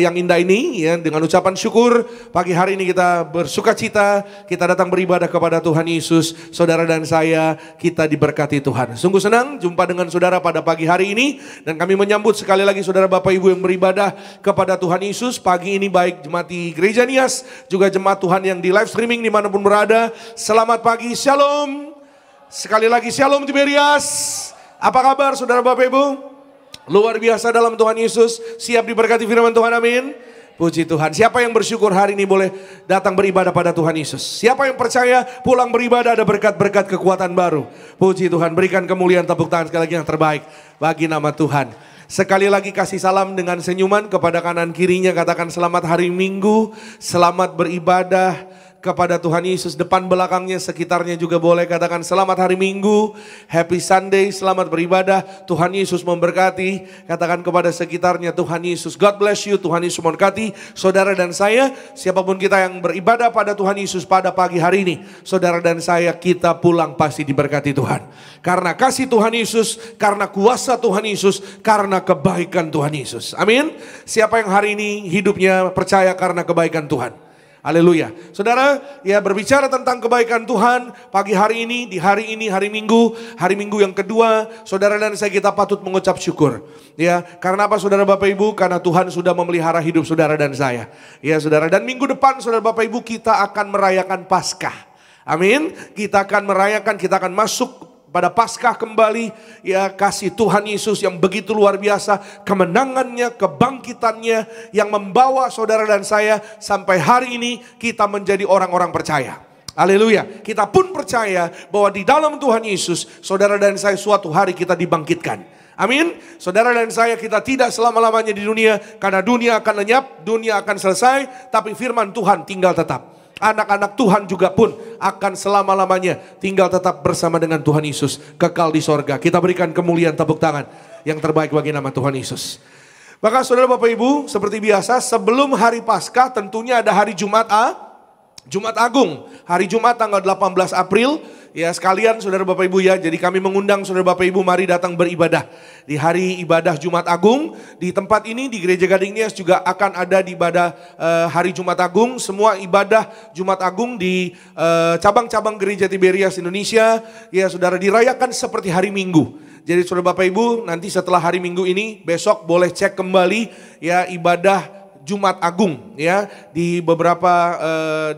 yang indah ini ya, dengan ucapan syukur. Pagi hari ini kita bersuka cita, kita datang beribadah kepada Tuhan Yesus. Saudara dan saya, kita diberkati Tuhan. Sungguh senang jumpa dengan saudara pada pagi hari ini, dan kami menyambut sekali lagi saudara Bapak Ibu yang beribadah kepada Tuhan Yesus pagi ini, baik jemaat di Gereja Nias, juga jemaat Tuhan yang di live streaming dimanapun berada. Selamat pagi, shalom. Sekali lagi shalom Tiberias. Apa kabar saudara Bapak Ibu? Luar biasa dalam Tuhan Yesus. Siap diberkati firman Tuhan, amin. Puji Tuhan. Siapa yang bersyukur hari ini boleh datang beribadah pada Tuhan Yesus? Siapa yang percaya pulang beribadah ada berkat-berkat kekuatan baru? Puji Tuhan. Berikan kemuliaan tepuk tangan sekali lagi yang terbaik bagi nama Tuhan. Sekali lagi kasih salam dengan senyuman kepada kanan kirinya, katakan selamat hari Minggu, selamat beribadah kepada Tuhan Yesus. Depan belakangnya sekitarnya juga boleh katakan selamat hari Minggu, happy Sunday, selamat beribadah, Tuhan Yesus memberkati. Katakan kepada sekitarnya Tuhan Yesus, God bless you, Tuhan Yesus memberkati saudara dan saya. Siapapun kita yang beribadah pada Tuhan Yesus pada pagi hari ini, saudara dan saya, kita pulang pasti diberkati Tuhan. Karena kasih Tuhan Yesus, karena kuasa Tuhan Yesus, karena kebaikan Tuhan Yesus. Amin. Siapa yang hari ini hidupnya percaya karena kebaikan Tuhan? Haleluya. Saudara, ya berbicara tentang kebaikan Tuhan pagi hari ini, di hari ini, hari Minggu yang kedua, saudara dan saya kita patut mengucap syukur. Ya, karena apa saudara Bapak Ibu? Karena Tuhan sudah memelihara hidup saudara dan saya. Ya saudara, dan minggu depan saudara Bapak Ibu kita akan merayakan Paskah. Amin. Kita akan masuk pada Paskah kembali, ya kasih Tuhan Yesus yang begitu luar biasa, kemenangannya, kebangkitannya yang membawa saudara dan saya sampai hari ini kita menjadi orang-orang percaya. Haleluya. Kita pun percaya bahwa di dalam Tuhan Yesus, saudara dan saya suatu hari kita dibangkitkan. Amin. Saudara dan saya, kita tidak selama-lamanya di dunia, karena dunia akan lenyap, dunia akan selesai, tapi firman Tuhan tinggal tetap. Anak-anak Tuhan juga pun akan selama-lamanya tinggal tetap bersama dengan Tuhan Yesus, kekal di sorga. Kita berikan kemuliaan tepuk tangan yang terbaik bagi nama Tuhan Yesus. Maka saudara Bapak Ibu, seperti biasa sebelum hari Paskah tentunya ada hari Jumat Agung. Hari Jumat tanggal 18 April. Ya sekalian saudara Bapak Ibu ya, jadi kami mengundang saudara Bapak Ibu mari datang beribadah. Di hari ibadah Jumat Agung, di tempat ini di Gereja Gading Nias juga akan ada di ibadah hari Jumat Agung. Semua ibadah Jumat Agung di cabang-cabang Gereja Tiberias Indonesia, ya saudara, dirayakan seperti hari Minggu. Jadi saudara Bapak Ibu nanti setelah hari Minggu ini, besok boleh cek kembali ya ibadah Jumat Agung ya di beberapa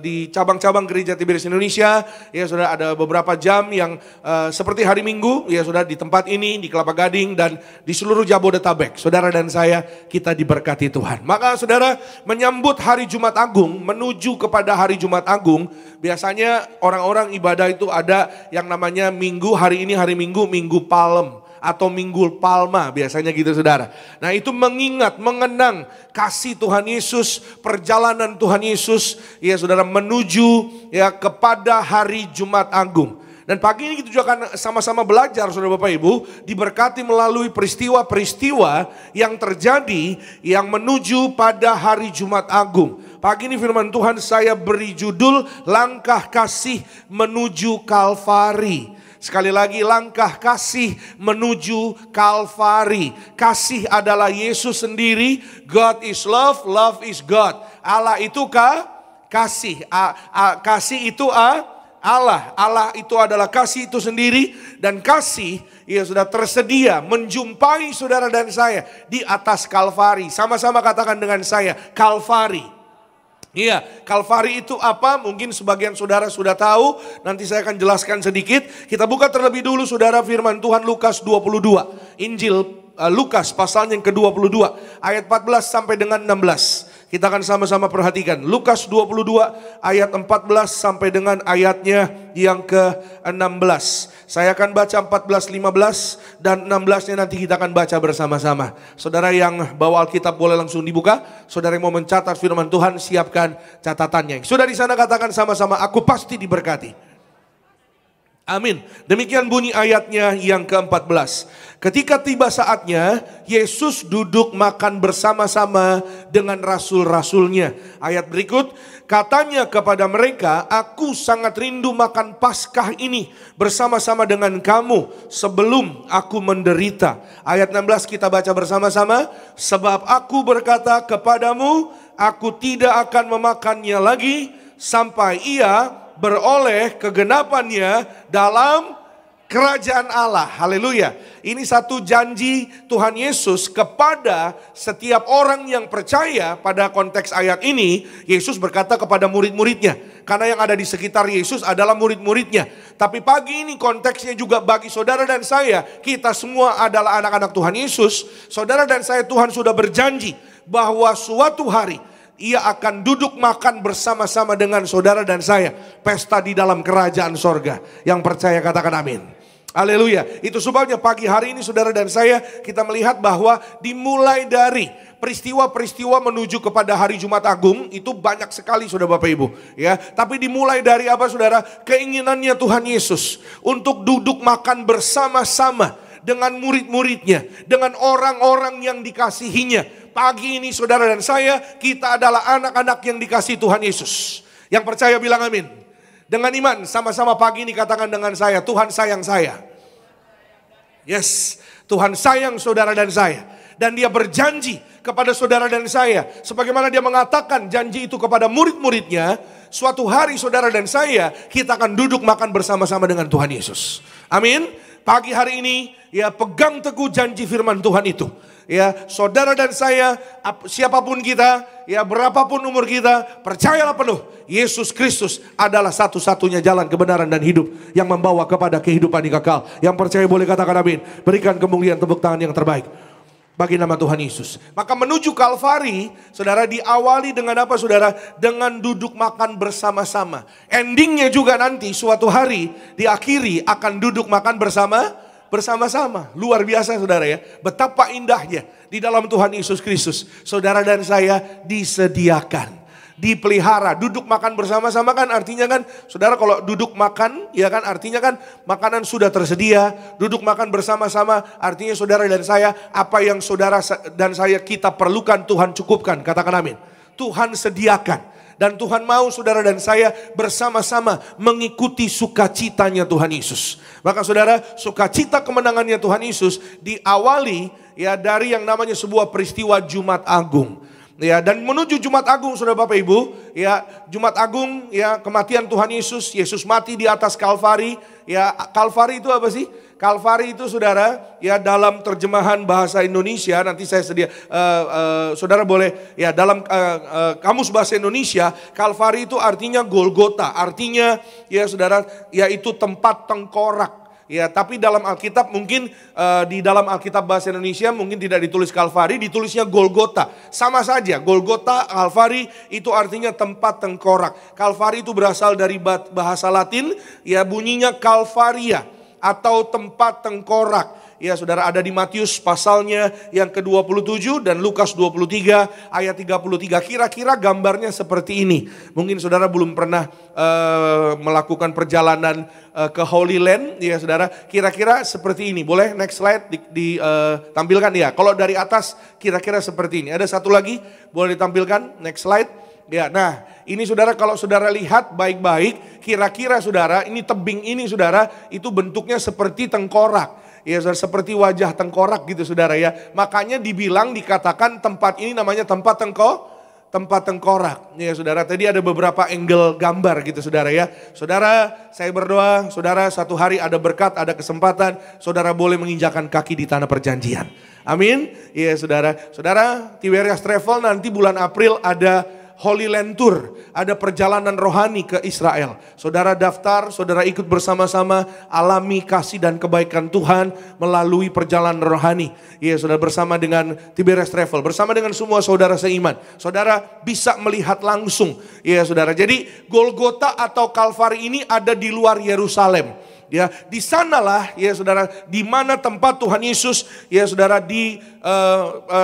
di cabang-cabang Gereja Tiberias Indonesia ya saudara, ada beberapa jam yang seperti hari Minggu ya saudara, di tempat ini di Kelapa Gading dan di seluruh Jabodetabek. Saudara dan saya kita diberkati Tuhan. Maka saudara, menyambut hari Jumat Agung, menuju kepada hari Jumat Agung, biasanya orang-orang ibadah itu ada yang namanya minggu, hari ini hari Minggu, Minggu Palem atau Minggu Palma biasanya gitu saudara. Nah itu mengingat, mengenang kasih Tuhan Yesus, perjalanan Tuhan Yesus ya saudara menuju ya kepada hari Jumat Agung. Dan pagi ini kita juga akan sama-sama belajar saudara Bapak Ibu, diberkati melalui peristiwa-peristiwa yang terjadi yang menuju pada hari Jumat Agung. Pagi ini firman Tuhan saya beri judul langkah kasih menuju Kalvari. Sekali lagi, langkah kasih menuju Kalvari. Kasih adalah Yesus sendiri. God is love, love is God. Allah itu kasih. Kasih itu Allah. Allah itu adalah kasih itu sendiri. Dan kasih sudah tersedia menjumpai saudara dan saya di atas Kalvari. Sama-sama katakan dengan saya, Kalvari. Iya, Kalvari itu apa? Mungkin sebagian saudara sudah tahu, nanti saya akan jelaskan sedikit. Kita buka terlebih dulu saudara firman Tuhan Lukas 22. Injil Lukas pasalnya yang ke-22 ayat 14 sampai dengan 16. Kita akan sama-sama perhatikan. Lukas 22 ayat 14 sampai dengan ayatnya yang ke-16. Saya akan baca 14, 15 dan 16-nya nanti kita akan baca bersama-sama. Saudara yang bawa Alkitab boleh langsung dibuka. Saudara yang mau mencatat firman Tuhan, siapkan catatannya. Sudah di sana katakan sama-sama, aku pasti diberkati. Amin. Demikian bunyi ayatnya yang ke-14. Ketika tiba saatnya, Yesus duduk makan bersama-sama dengan rasul-rasulnya. Ayat berikut, katanya kepada mereka, aku sangat rindu makan Paskah ini bersama-sama dengan kamu sebelum aku menderita. Ayat 16 kita baca bersama-sama. Sebab aku berkata kepadamu, aku tidak akan memakannya lagi sampai ia beroleh kegenapannya dalam kerajaan Allah. Haleluya. Ini satu janji Tuhan Yesus kepada setiap orang yang percaya. Pada konteks ayat ini, Yesus berkata kepada murid-muridnya. Karena yang ada di sekitar Yesus adalah murid-muridnya. Tapi pagi ini konteksnya juga bagi saudara dan saya. Kita semua adalah anak-anak Tuhan Yesus. Saudara dan saya, Tuhan sudah berjanji bahwa suatu hari Ia akan duduk makan bersama-sama dengan saudara dan saya. Pesta di dalam kerajaan sorga. Yang percaya katakan amin. Haleluya. Itu sebabnya pagi hari ini saudara dan saya kita melihat bahwa dimulai dari peristiwa-peristiwa menuju kepada hari Jumat Agung itu banyak sekali saudara Bapak Ibu. Ya, tapi dimulai dari apa saudara? Keinginannya Tuhan Yesus untuk duduk makan bersama-sama dengan murid-muridnya, dengan orang-orang yang dikasihinya. Pagi ini saudara dan saya, kita adalah anak-anak yang dikasihi Tuhan Yesus. Yang percaya bilang amin. Dengan iman, sama-sama pagi ini katakan dengan saya, Tuhan sayang saya. Yes, Tuhan sayang saudara dan saya. Dan Dia berjanji kepada saudara dan saya. Sebagaimana Dia mengatakan janji itu kepada murid-muridnya. Suatu hari saudara dan saya, kita akan duduk makan bersama-sama dengan Tuhan Yesus. Amin. Pagi hari ini, ya pegang teguh janji firman Tuhan itu. Ya, saudara dan saya, siapapun kita, ya berapapun umur kita, percayalah penuh, Yesus Kristus adalah satu-satunya jalan kebenaran dan hidup yang membawa kepada kehidupan yang kekal. Yang percaya boleh katakan amin. Berikan kemuliaan tepuk tangan yang terbaik bagi nama Tuhan Yesus. Maka menuju Kalvari, saudara, diawali dengan apa saudara? Dengan duduk makan bersama-sama. Endingnya juga nanti suatu hari diakhiri akan duduk makan bersama-sama. Luar biasa saudara ya. Betapa indahnya di dalam Tuhan Yesus Kristus. Saudara dan saya disediakan, dipelihara. Duduk makan bersama-sama kan artinya kan, saudara kalau duduk makan ya kan artinya kan makanan sudah tersedia. Duduk makan bersama-sama artinya saudara dan saya, apa yang saudara dan saya kita perlukan Tuhan cukupkan. Katakan amin. Tuhan sediakan. Dan Tuhan mau saudara dan saya bersama-sama mengikuti sukacitanya Tuhan Yesus. Maka saudara, sukacita kemenangannya Tuhan Yesus diawali ya dari yang namanya sebuah peristiwa Jumat Agung. Ya, dan menuju Jumat Agung saudara Bapak Ibu, ya Jumat Agung ya kematian Tuhan Yesus, Yesus mati di atas Kalvari. Ya, Kalvari itu apa sih? Kalvari itu saudara, ya dalam terjemahan bahasa Indonesia, nanti saya saudara boleh ya dalam kamus bahasa Indonesia, Kalvari itu artinya Golgota, artinya ya saudara, yaitu tempat tengkorak. Ya, tapi dalam Alkitab mungkin di dalam Alkitab bahasa Indonesia mungkin tidak ditulis Kalvari, ditulisnya Golgota. Sama saja, Golgota, Kalvari itu artinya tempat tengkorak. Kalvari itu berasal dari bahasa Latin, ya bunyinya Kalvaria atau tempat tengkorak. Ya saudara, ada di Matius pasalnya yang ke-27 dan Lukas 23 ayat 33. Kira-kira gambarnya seperti ini. Mungkin saudara belum pernah melakukan perjalanan ke Holy Land, ya saudara. Kira-kira seperti ini. Boleh next slide ditampilkan ya. Kalau dari atas kira-kira seperti ini. Ada satu lagi boleh ditampilkan next slide. Ya, nah ini saudara kalau saudara lihat baik-baik, kira-kira saudara ini tebing ini saudara itu bentuknya seperti tengkorak. Ya saudara, seperti wajah tengkorak gitu saudara ya. Makanya dikatakan tempat ini namanya tempat tengkorak. Ya saudara, tadi ada beberapa angle gambar gitu saudara ya. Saudara, saya berdoa, saudara satu hari ada berkat, ada kesempatan, saudara boleh menginjakan kaki di tanah perjanjian. Amin. Ya saudara, Tiberias Travel nanti bulan April ada Holy Land Tour, ada perjalanan rohani ke Israel. Saudara daftar, saudara ikut bersama-sama alami kasih dan kebaikan Tuhan melalui perjalanan rohani. Ya, saudara bersama dengan Tiberias Travel, bersama dengan semua saudara seiman. Saudara bisa melihat langsung. Ya, saudara. Jadi Golgota atau Kalvari ini ada di luar Yerusalem. Ya, di sanalah ya saudara, di mana tempat Tuhan Yesus ya saudara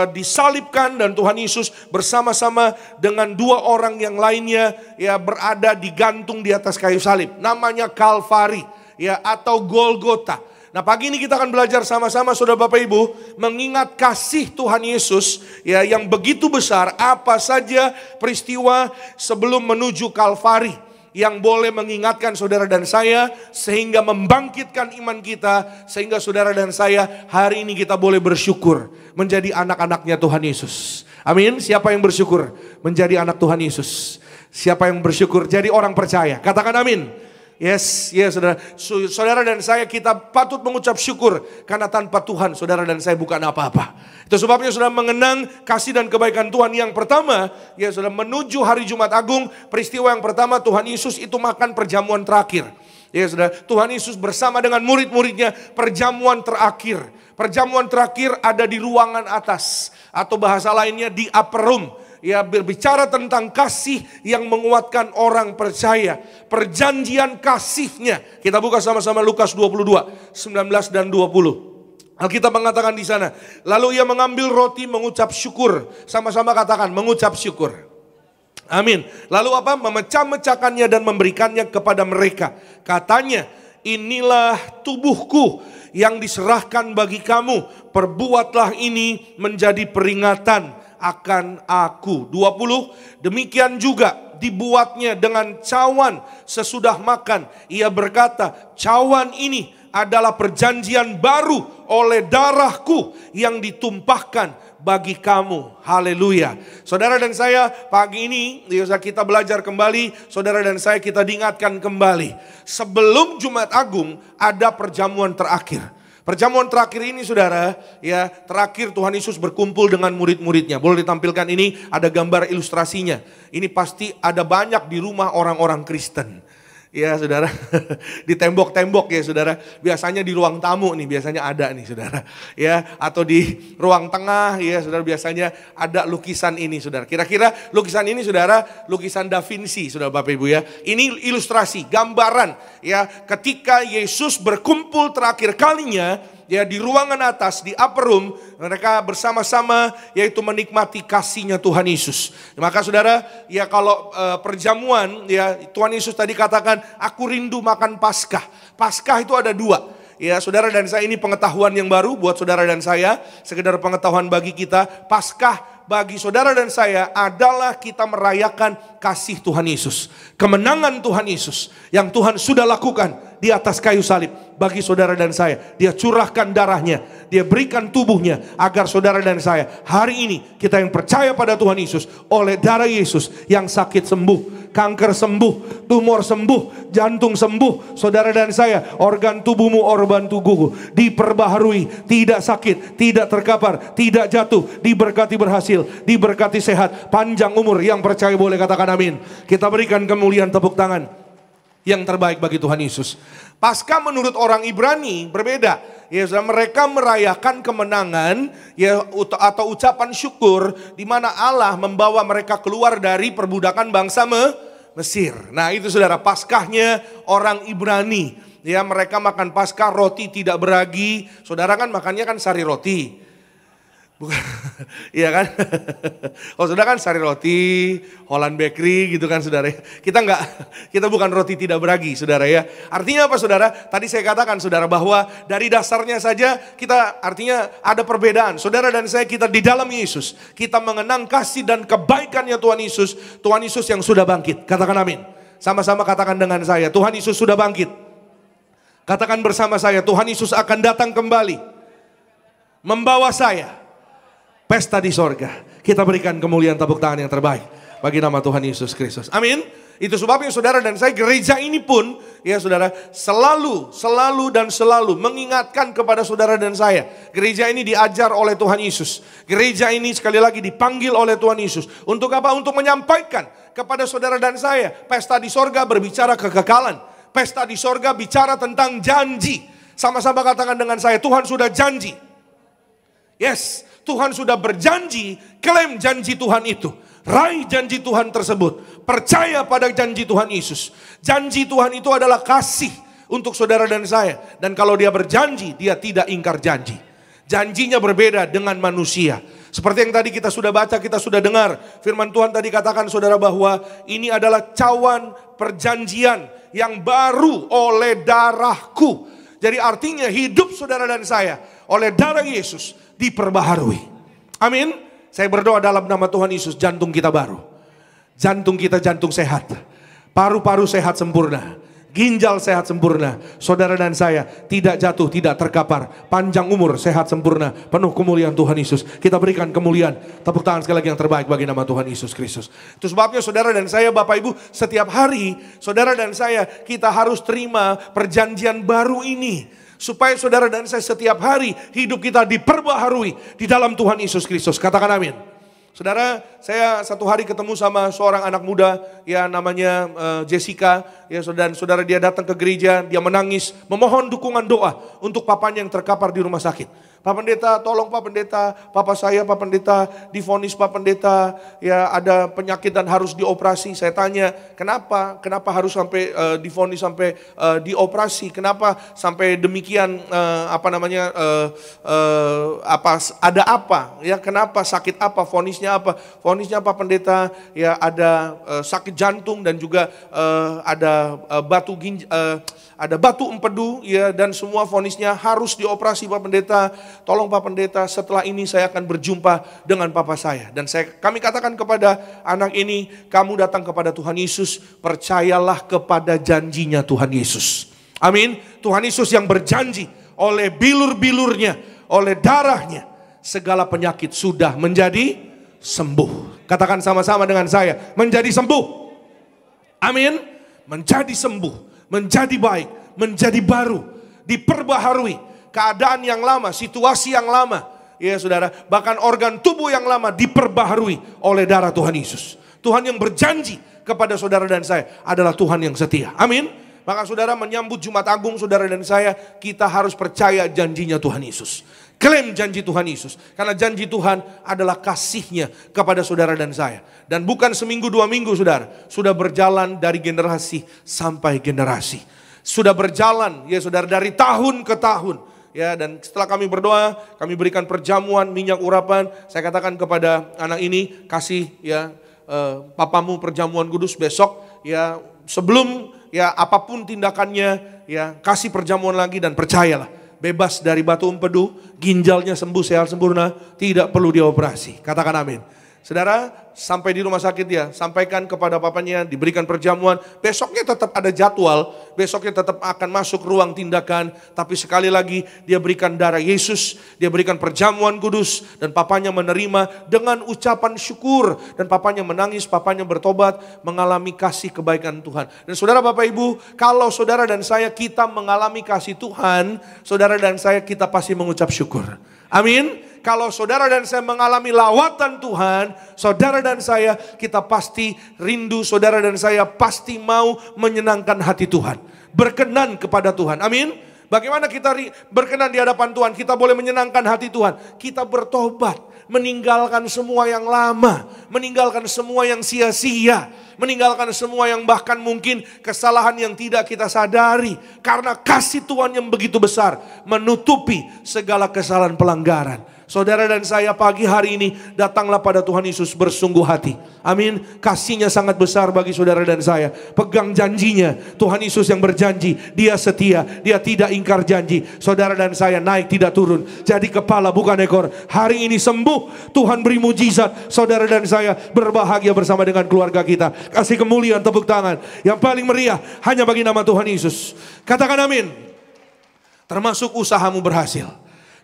disalibkan dan Tuhan Yesus bersama-sama dengan dua orang yang lainnya ya berada digantung di atas kayu salib. Namanya Kalvari ya atau Golgota. Nah, pagi ini kita akan belajar sama-sama saudara Bapak Ibu mengingat kasih Tuhan Yesus ya yang begitu besar, apa saja peristiwa sebelum menuju Kalvari yang boleh mengingatkan saudara dan saya sehingga membangkitkan iman kita, sehingga saudara dan saya hari ini kita boleh bersyukur menjadi anak-anaknya Tuhan Yesus. Amin. Siapa yang bersyukur menjadi anak Tuhan Yesus? Siapa yang bersyukur jadi orang percaya? Katakan amin. Yes, saudara. Saudara dan saya kita patut mengucap syukur karena tanpa Tuhan saudara dan saya bukan apa-apa. Itu sebabnya saudara mengenang kasih dan kebaikan Tuhan. Yang pertama, ya saudara, menuju hari Jumat Agung, peristiwa yang pertama Tuhan Yesus itu makan perjamuan terakhir. Ya saudara, Tuhan Yesus bersama dengan murid-muridnya perjamuan terakhir. Perjamuan terakhir ada di ruangan atas atau bahasa lainnya di upper room. Ya, berbicara tentang kasih yang menguatkan orang percaya. Perjanjian kasihnya. Kita buka sama-sama Lukas 22, 19 dan 20. Alkitab mengatakan di sana. Lalu ia mengambil roti mengucap syukur. Sama-sama katakan mengucap syukur. Amin. Lalu apa? Memecah-mecahkannya dan memberikannya kepada mereka. Katanya, inilah tubuhku yang diserahkan bagi kamu. Perbuatlah ini menjadi peringatan akan aku. 20, demikian juga dibuatnya dengan cawan sesudah makan. Ia berkata, cawan ini adalah perjanjian baru oleh darahku yang ditumpahkan bagi kamu. Haleluya. Saudara dan saya pagi ini kita belajar kembali. Saudara dan saya kita diingatkan kembali. Sebelum Jumat Agung ada perjamuan terakhir. Perjamuan terakhir ini saudara, ya terakhir Tuhan Yesus berkumpul dengan murid-muridnya. Boleh ditampilkan ini, ada gambar ilustrasinya. Ini pasti ada banyak di rumah orang-orang Kristen. Ya saudara, di tembok-tembok ya saudara. Biasanya di ruang tamu nih, biasanya ada nih saudara. Ya, atau di ruang tengah ya saudara, biasanya ada lukisan ini saudara. Kira-kira lukisan ini saudara, lukisan Da Vinci saudara Bapak Ibu ya. Ini ilustrasi, gambaran ya ketika Yesus berkumpul terakhir kalinya ya di ruangan atas, di upper room, mereka bersama-sama yaitu menikmati kasihnya Tuhan Yesus. Maka saudara, ya kalau perjamuan ya Tuhan Yesus tadi katakan, aku rindu makan Paskah. Paskah itu ada dua. Ya saudara dan saya, ini pengetahuan yang baru buat saudara dan saya, sekedar pengetahuan bagi kita. Paskah bagi saudara dan saya adalah kita merayakan kasih Tuhan Yesus. Kemenangan Tuhan Yesus yang Tuhan sudah lakukan di atas kayu salib bagi saudara dan saya. Dia curahkan darahnya, dia berikan tubuhnya agar saudara dan saya hari ini kita yang percaya pada Tuhan Yesus, oleh darah Yesus yang sakit sembuh, kanker sembuh, tumor sembuh, jantung sembuh. Saudara dan saya, organ tubuhmu, organ tubuhku diperbaharui, tidak sakit, tidak terkapar, tidak jatuh, diberkati berhasil, diberkati sehat, panjang umur. Yang percaya boleh katakan amin. Kita berikan kemuliaan tepuk tangan yang terbaik bagi Tuhan Yesus. Paskah menurut orang Ibrani berbeda. Ya, mereka merayakan kemenangan ya atau ucapan syukur di mana Allah membawa mereka keluar dari perbudakan bangsa Mesir. Nah, itu saudara, Paskahnya orang Ibrani. Ya, mereka makan Paskah roti tidak beragi. Saudara kan makannya kan sari roti. Bukan, iya kan? Oh saudara kan Sari Roti, Holland Bakery gitu kan saudara. Kita bukan roti tidak beragi saudara ya. Artinya apa saudara? Tadi saya katakan saudara bahwa dari dasarnya saja kita artinya ada perbedaan. Saudara dan saya kita di dalam Yesus. Kita mengenang kasih dan kebaikannya Tuhan Yesus. Tuhan Yesus yang sudah bangkit. Katakan amin. Sama-sama katakan dengan saya. Tuhan Yesus sudah bangkit. Katakan bersama saya. Tuhan Yesus akan datang kembali. Membawa saya. Pesta di sorga. Kita berikan kemuliaan tepuk tangan yang terbaik bagi nama Tuhan Yesus Kristus. Amin. Itu sebabnya saudara dan saya gereja ini pun ya saudara selalu mengingatkan kepada saudara dan saya. Gereja ini diajar oleh Tuhan Yesus. Gereja ini sekali lagi dipanggil oleh Tuhan Yesus. Untuk apa? Untuk menyampaikan kepada saudara dan saya. Pesta di sorga berbicara kekekalan. Pesta di sorga bicara tentang janji. Sama-sama katakan dengan saya, Tuhan sudah janji. Yes. Tuhan sudah berjanji, klaim janji Tuhan itu. Raih janji Tuhan tersebut. Percaya pada janji Tuhan Yesus. Janji Tuhan itu adalah kasih untuk saudara dan saya. Dan kalau dia berjanji, dia tidak ingkar janji. Janjinya berbeda dengan manusia. Seperti yang tadi kita sudah baca, kita sudah dengar. Firman Tuhan tadi katakan saudara bahwa ini adalah cawan perjanjian yang baru oleh darahku. Jadi artinya hidup saudara dan saya oleh darah Yesus diperbaharui. Amin. Saya berdoa dalam nama Tuhan Yesus, jantung kita baru. Jantung kita jantung sehat. Paru-paru sehat sempurna. Ginjal sehat sempurna. Saudara dan saya tidak jatuh, tidak terkapar. Panjang umur, sehat sempurna. Penuh kemuliaan Tuhan Yesus. Kita berikan kemuliaan. Tepuk tangan sekali lagi yang terbaik bagi nama Tuhan Yesus Kristus. Itu sebabnya saudara dan saya, Bapak Ibu, setiap hari saudara dan saya kita harus terima perjanjian baru ini. Supaya saudara dan saya setiap hari hidup kita diperbaharui di dalam Tuhan Yesus Kristus. Katakan amin. Saudara, saya satu hari ketemu sama seorang anak muda ya namanya Jessica. Ya, dan saudara dia datang ke gereja, dia menangis, memohon dukungan doa untuk papanya yang terkapar di rumah sakit. Pak Pendeta, tolong Pak Pendeta, Papa saya Pak Pendeta, divonis Pak Pendeta, ya ada penyakit dan harus dioperasi. Saya tanya, kenapa? Kenapa harus sampai divonis sampai dioperasi? Kenapa sampai demikian ada apa? Ya kenapa sakit apa? Vonisnya apa? Vonisnya Pak Pendeta, ya ada sakit jantung dan juga ada ada batu empedu ya dan semua vonisnya harus dioperasi Pak Pendeta. Tolong Pak Pendeta, setelah ini saya akan berjumpa dengan papa saya. Dan kami katakan kepada anak ini, kamu datang kepada Tuhan Yesus, percayalah kepada janjinya Tuhan Yesus. Amin. Tuhan Yesus yang berjanji oleh bilur-bilurnya, oleh darahnya, segala penyakit sudah menjadi sembuh. Katakan sama-sama dengan saya, menjadi sembuh. Amin. Menjadi sembuh, menjadi baik, menjadi baru, diperbaharui. Keadaan yang lama, situasi yang lama, ya saudara, bahkan organ tubuh yang lama diperbaharui oleh darah Tuhan Yesus. Tuhan yang berjanji kepada saudara dan saya adalah Tuhan yang setia. Amin. Maka saudara menyambut Jumat Agung saudara dan saya, kita harus percaya janjinya Tuhan Yesus. Klaim janji Tuhan Yesus. Karena janji Tuhan adalah kasihnya kepada saudara dan saya. Dan bukan seminggu dua minggu saudara, sudah berjalan dari generasi sampai generasi. Sudah berjalan ya saudara dari tahun ke tahun. Ya, dan setelah kami berdoa, kami berikan perjamuan minyak urapan. Saya katakan kepada anak ini, kasih ya papamu perjamuan kudus besok ya sebelum ya apapun tindakannya ya kasih perjamuan lagi dan percayalah bebas dari batu empedu, ginjalnya sembuh sehat sempurna, tidak perlu dioperasi. Katakan amin. Saudara, sampai di rumah sakit ya, sampaikan kepada papanya, diberikan perjamuan. Besoknya tetap ada jadwal, besoknya tetap akan masuk ruang tindakan. Tapi sekali lagi dia berikan darah Yesus, dia berikan perjamuan kudus. Dan papanya menerima dengan ucapan syukur. Dan papanya menangis, papanya bertobat, mengalami kasih kebaikan Tuhan. Dan saudara Bapak Ibu, kalau saudara dan saya kita mengalami kasih Tuhan, saudara dan saya kita pasti mengucap syukur. Amin. Kalau saudara dan saya mengalami lawatan Tuhan, saudara dan saya kita pasti rindu, saudara dan saya pasti mau menyenangkan hati Tuhan. Berkenan kepada Tuhan. Amin. Bagaimana kita berkenan di hadapan Tuhan? Kita boleh menyenangkan hati Tuhan. Kita bertobat, meninggalkan semua yang lama, meninggalkan semua yang sia-sia, meninggalkan semua yang bahkan mungkin kesalahan yang tidak kita sadari. Karena kasih Tuhan yang begitu besar menutupi segala kesalahan pelanggaran. Saudara dan saya pagi hari ini datanglah pada Tuhan Yesus bersungguh hati. Amin. Kasihnya sangat besar bagi saudara dan saya. Pegang janjinya. Tuhan Yesus yang berjanji, Dia setia, Dia tidak ingkar janji. Saudara dan saya naik tidak turun. Jadi kepala bukan ekor. Hari ini sembuh, Tuhan beri mujizat. Saudara dan saya berbahagia bersama dengan keluarga kita. Kasih kemuliaan tepuk tangan yang paling meriah hanya bagi nama Tuhan Yesus. Katakan amin. Termasuk usahamu berhasil.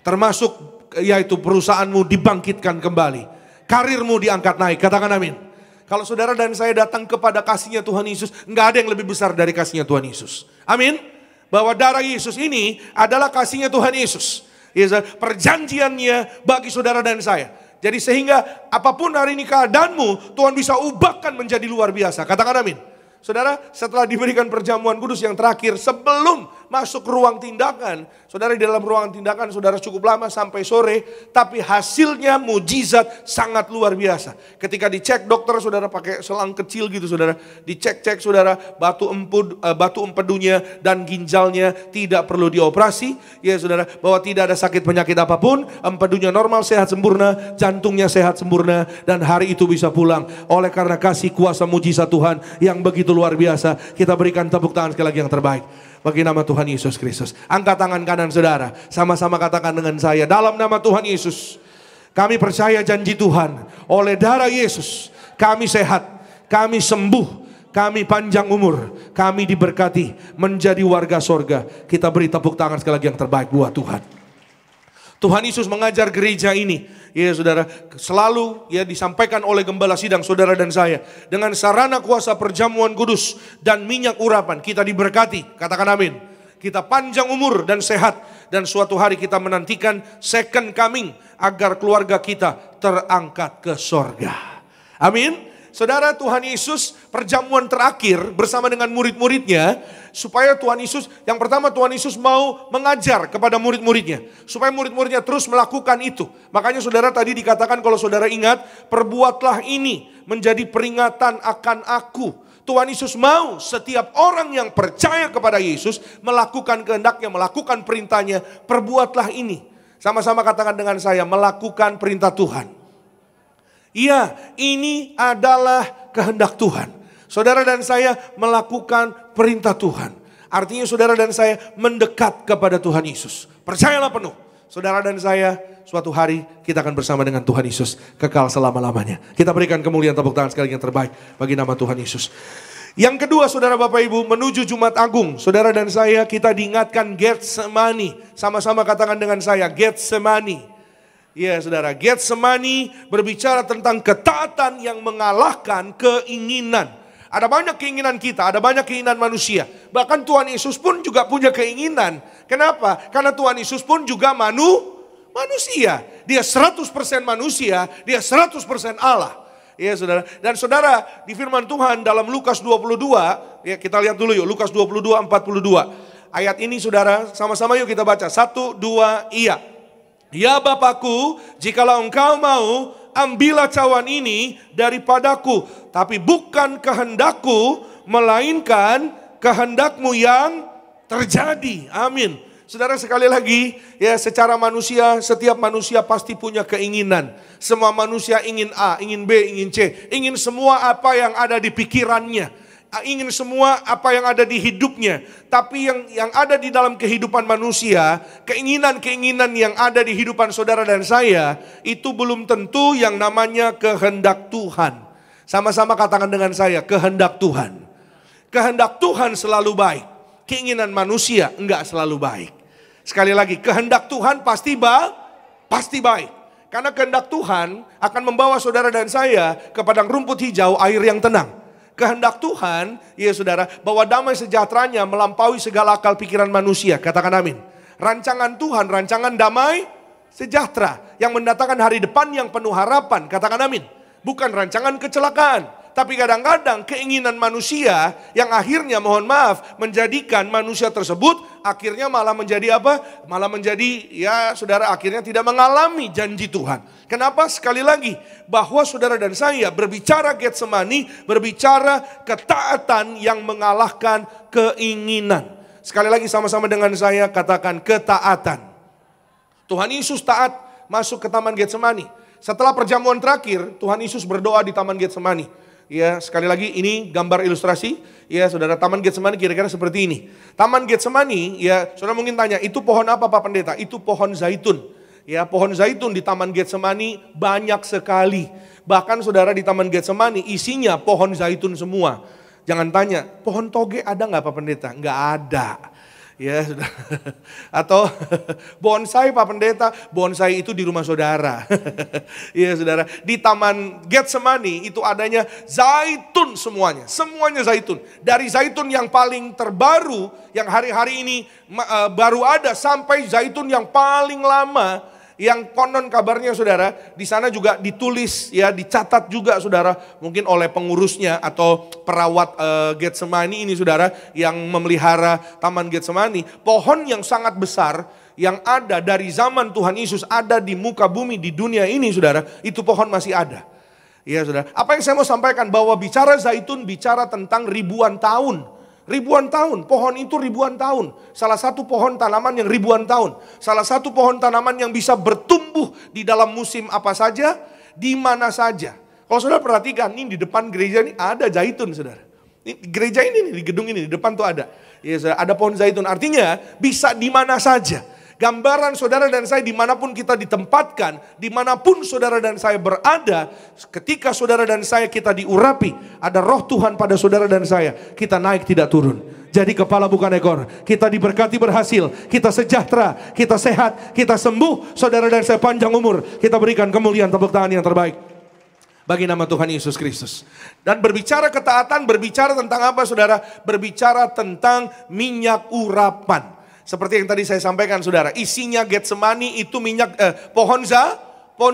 Termasuk yaitu perusahaanmu dibangkitkan kembali. Karirmu diangkat naik. Katakan amin. Kalau saudara dan saya datang kepada kasihnya Tuhan Yesus, enggak ada yang lebih besar dari kasihnya Tuhan Yesus. Amin. Bahwa darah Yesus ini adalah kasihnya Tuhan Yesus. Perjanjiannya bagi saudara dan saya. Jadi sehingga apapun hari ini keadaanmu, Tuhan bisa ubahkan menjadi luar biasa. Katakan amin. Saudara, setelah diberikan perjamuan kudus yang terakhir, sebelum masuk ruang tindakan, saudara di dalam ruangan tindakan, saudara cukup lama sampai sore, tapi hasilnya mujizat sangat luar biasa. Ketika dicek dokter, saudara pakai selang kecil gitu, saudara, dicek-cek saudara, batu empedunya dan ginjalnya tidak perlu dioperasi, ya saudara, bahwa tidak ada sakit penyakit apapun, empedunya normal, sehat sempurna, jantungnya sehat sempurna, dan hari itu bisa pulang. Oleh karena kasih kuasa mujizat Tuhan yang begitu luar biasa, kita berikan tepuk tangan sekali lagi yang terbaik bagi nama Tuhan Yesus Kristus. Angkat tangan kanan saudara, sama-sama katakan dengan saya, dalam nama Tuhan Yesus, kami percaya janji Tuhan, oleh darah Yesus, kami sehat, kami sembuh, kami panjang umur, kami diberkati menjadi warga sorga. Kita beri tepuk tangan sekali lagi yang terbaik buat Tuhan. Tuhan Yesus mengajar gereja ini, ya saudara, selalu ya disampaikan oleh gembala sidang saudara dan saya. Dengan sarana kuasa perjamuan kudus dan minyak urapan, kita diberkati, katakan amin. Kita panjang umur dan sehat, dan suatu hari kita menantikan second coming, agar keluarga kita terangkat ke sorga. Amin. Saudara, Tuhan Yesus perjamuan terakhir bersama dengan murid-muridnya, supaya Tuhan Yesus, yang pertama Tuhan Yesus mau mengajar kepada murid-muridnya, supaya murid-muridnya terus melakukan itu. Makanya saudara tadi dikatakan, kalau saudara ingat, perbuatlah ini menjadi peringatan akan aku. Tuhan Yesus mau setiap orang yang percaya kepada Yesus melakukan kehendaknya, melakukan perintahnya. Perbuatlah ini. Sama-sama katakan dengan saya, melakukan perintah Tuhan. Iya, ini adalah kehendak Tuhan. Saudara dan saya melakukan perintah Tuhan. Artinya saudara dan saya mendekat kepada Tuhan Yesus. Percayalah penuh. Saudara dan saya, suatu hari kita akan bersama dengan Tuhan Yesus kekal selama-lamanya. Kita berikan kemuliaan tepuk tangan sekali yang terbaik bagi nama Tuhan Yesus. Yang kedua saudara Bapak Ibu, menuju Jumat Agung, saudara dan saya kita diingatkan Getsemani. Sama-sama katakan dengan saya, Getsemani. Ya saudara, Getsemani berbicara tentang ketaatan yang mengalahkan keinginan. Ada banyak keinginan kita, ada banyak keinginan manusia. Bahkan Tuhan Yesus pun juga punya keinginan. Kenapa? Karena Tuhan Yesus pun juga manusia. Dia 100% manusia, dia 100% Allah. Ya saudara, dan saudara di firman Tuhan dalam Lukas 22, ya kita lihat dulu yuk, Lukas 22:42. Ayat ini saudara, sama-sama yuk kita baca. 1, 2, iya. Ya Bapakku, jikalau engkau mau, ambillah cawan ini daripadaku. Tapi bukan kehendakku, melainkan kehendakmu yang terjadi. Amin. Saudara sekali lagi, ya secara manusia, setiap manusia pasti punya keinginan. Semua manusia ingin A, ingin B, ingin C. Ingin semua apa yang ada di pikirannya. Ingin semua apa yang ada di hidupnya. Tapi yang ada di dalam kehidupan manusia, keinginan-keinginan yang ada di hidupan saudara dan saya, itu belum tentu yang namanya kehendak Tuhan. Sama-sama katakan dengan saya, kehendak Tuhan. Kehendak Tuhan selalu baik. Keinginan manusia enggak selalu baik. Sekali lagi, kehendak Tuhan pasti baik. Karena kehendak Tuhan akan membawa saudara dan saya ke padang rumput hijau, air yang tenang. Kehendak Tuhan, ya saudara, bahwa damai sejahteranya melampaui segala akal pikiran manusia. Katakan amin. Rancangan Tuhan, rancangan damai sejahtera yang mendatangkan hari depan yang penuh harapan. Katakan amin. Bukan rancangan kecelakaan. Tapi kadang-kadang keinginan manusia yang akhirnya mohon maaf menjadikan manusia tersebut akhirnya malah menjadi apa? Malah menjadi ya saudara akhirnya tidak mengalami janji Tuhan. Kenapa? Sekali lagi bahwa saudara dan saya berbicara Getsemani, berbicara ketaatan yang mengalahkan keinginan. Sekali lagi sama-sama dengan saya katakan ketaatan. Tuhan Yesus taat masuk ke Taman Getsemani. Setelah perjamuan terakhir, Tuhan Yesus berdoa di Taman Getsemani. Ya, sekali lagi ini gambar ilustrasi. Ya, saudara, Taman Getsemani kira-kira seperti ini. Taman Getsemani, ya, saudara mungkin tanya, itu pohon apa Pak Pendeta? Itu pohon zaitun. Ya, pohon zaitun di Taman Getsemani banyak sekali. Bahkan saudara di Taman Getsemani isinya pohon zaitun semua. Jangan tanya, pohon toge ada nggak Pak Pendeta? Nggak ada. Ya, saudara. Atau bonsai Pak Pendeta, bonsai itu di rumah saudara. Ya saudara, di Taman Getsemani itu adanya zaitun semuanya. Semuanya zaitun. Dari zaitun yang paling terbaru, yang hari-hari ini baru ada, sampai zaitun yang paling lama. Yang konon kabarnya saudara, di sana juga ditulis, ya dicatat juga saudara, mungkin oleh pengurusnya atau perawat Getsemani ini saudara, yang memelihara Taman Getsemani. Pohon yang sangat besar yang ada dari zaman Tuhan Yesus ada di muka bumi di dunia ini saudara, itu pohon masih ada. Ya saudara, apa yang saya mau sampaikan, bahwa bicara zaitun bicara tentang ribuan tahun. Ribuan tahun, pohon itu ribuan tahun. Salah satu pohon tanaman yang ribuan tahun. Salah satu pohon tanaman yang bisa bertumbuh di dalam musim apa saja, di mana saja. Kalau saudara perhatikan, ini di depan gereja ini ada zaitun saudara. Ini, gereja ini, di gedung ini, di depan tuh ada. Ya, saudara, ada pohon zaitun, artinya bisa di mana saja. Gambaran saudara dan saya dimanapun kita ditempatkan, dimanapun saudara dan saya berada, ketika saudara dan saya kita diurapi, ada roh Tuhan pada saudara dan saya, kita naik tidak turun. Jadi kepala bukan ekor, kita diberkati berhasil, kita sejahtera, kita sehat, kita sembuh, saudara dan saya panjang umur, kita berikan kemuliaan tepuk tangan yang terbaik bagi nama Tuhan Yesus Kristus. Dan berbicara ketaatan, berbicara tentang apa saudara? Berbicara tentang minyak urapan. Seperti yang tadi saya sampaikan saudara, isinya Getsemani itu minyak pohon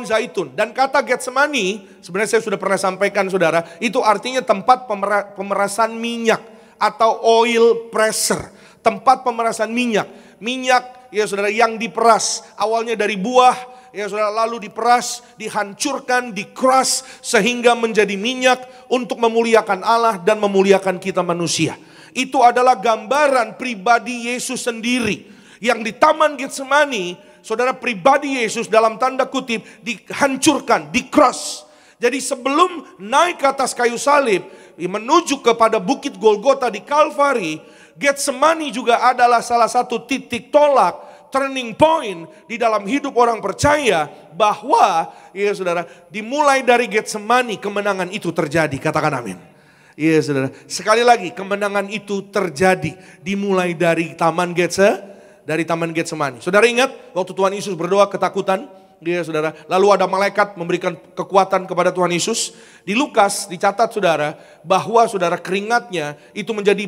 zaitun. Dan kata Getsemani, sebenarnya saya sudah pernah sampaikan saudara, itu artinya tempat pemerasan minyak atau oil presser. Tempat pemerasan minyak. Minyak ya saudara yang diperas, awalnya dari buah, ya saudara, lalu diperas, dihancurkan, di-crush sehingga menjadi minyak untuk memuliakan Allah dan memuliakan kita manusia. Itu adalah gambaran pribadi Yesus sendiri. Yang di Taman Getsemani, saudara, pribadi Yesus dalam tanda kutip dihancurkan, di-crush. Jadi sebelum naik ke atas kayu salib, menuju kepada bukit Golgota di Kalvari, Getsemani juga adalah salah satu titik tolak, turning point di dalam hidup orang percaya, bahwa ya saudara, dimulai dari Getsemani kemenangan itu terjadi. Katakan amin. Iya saudara, sekali lagi kemenangan itu terjadi dimulai dari Taman Getsemani. Saudara ingat waktu Tuhan Yesus berdoa ketakutan, ya saudara, lalu ada malaikat memberikan kekuatan kepada Tuhan Yesus. Di Lukas dicatat saudara, bahwa saudara keringatnya itu menjadi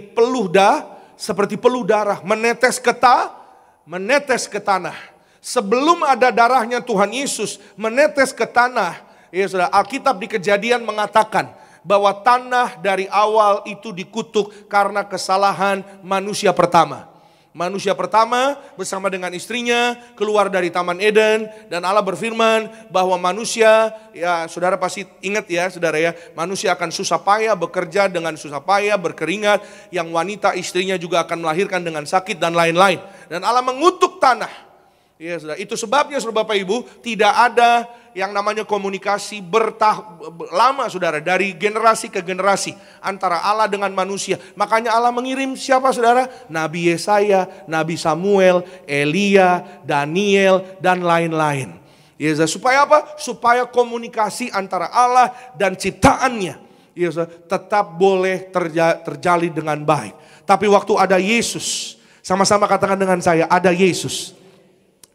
seperti peluh darah menetes ke tanah. Sebelum ada darahnya Tuhan Yesus menetes ke tanah, ya saudara, Alkitab di Kejadian mengatakan bahwa tanah dari awal itu dikutuk karena kesalahan manusia pertama. Manusia pertama bersama dengan istrinya keluar dari Taman Eden, dan Allah berfirman bahwa manusia, ya saudara pasti ingat ya saudara ya, manusia akan susah payah bekerja dengan susah payah, berkeringat, yang wanita istrinya juga akan melahirkan dengan sakit dan lain-lain. Dan Allah mengutuk tanah. Ya, saudara, itu sebabnya saudara Bapak Ibu tidak ada yang namanya komunikasi lama saudara, dari generasi ke generasi antara Allah dengan manusia. Makanya Allah mengirim siapa saudara? Nabi Yesaya, Nabi Samuel, Elia, Daniel dan lain-lain. Ya, saudara, supaya apa? Supaya komunikasi antara Allah dan ciptaannya, ya, saudara, tetap boleh terjalin dengan baik. Tapi waktu ada Yesus, sama-sama katakan dengan saya, ada Yesus.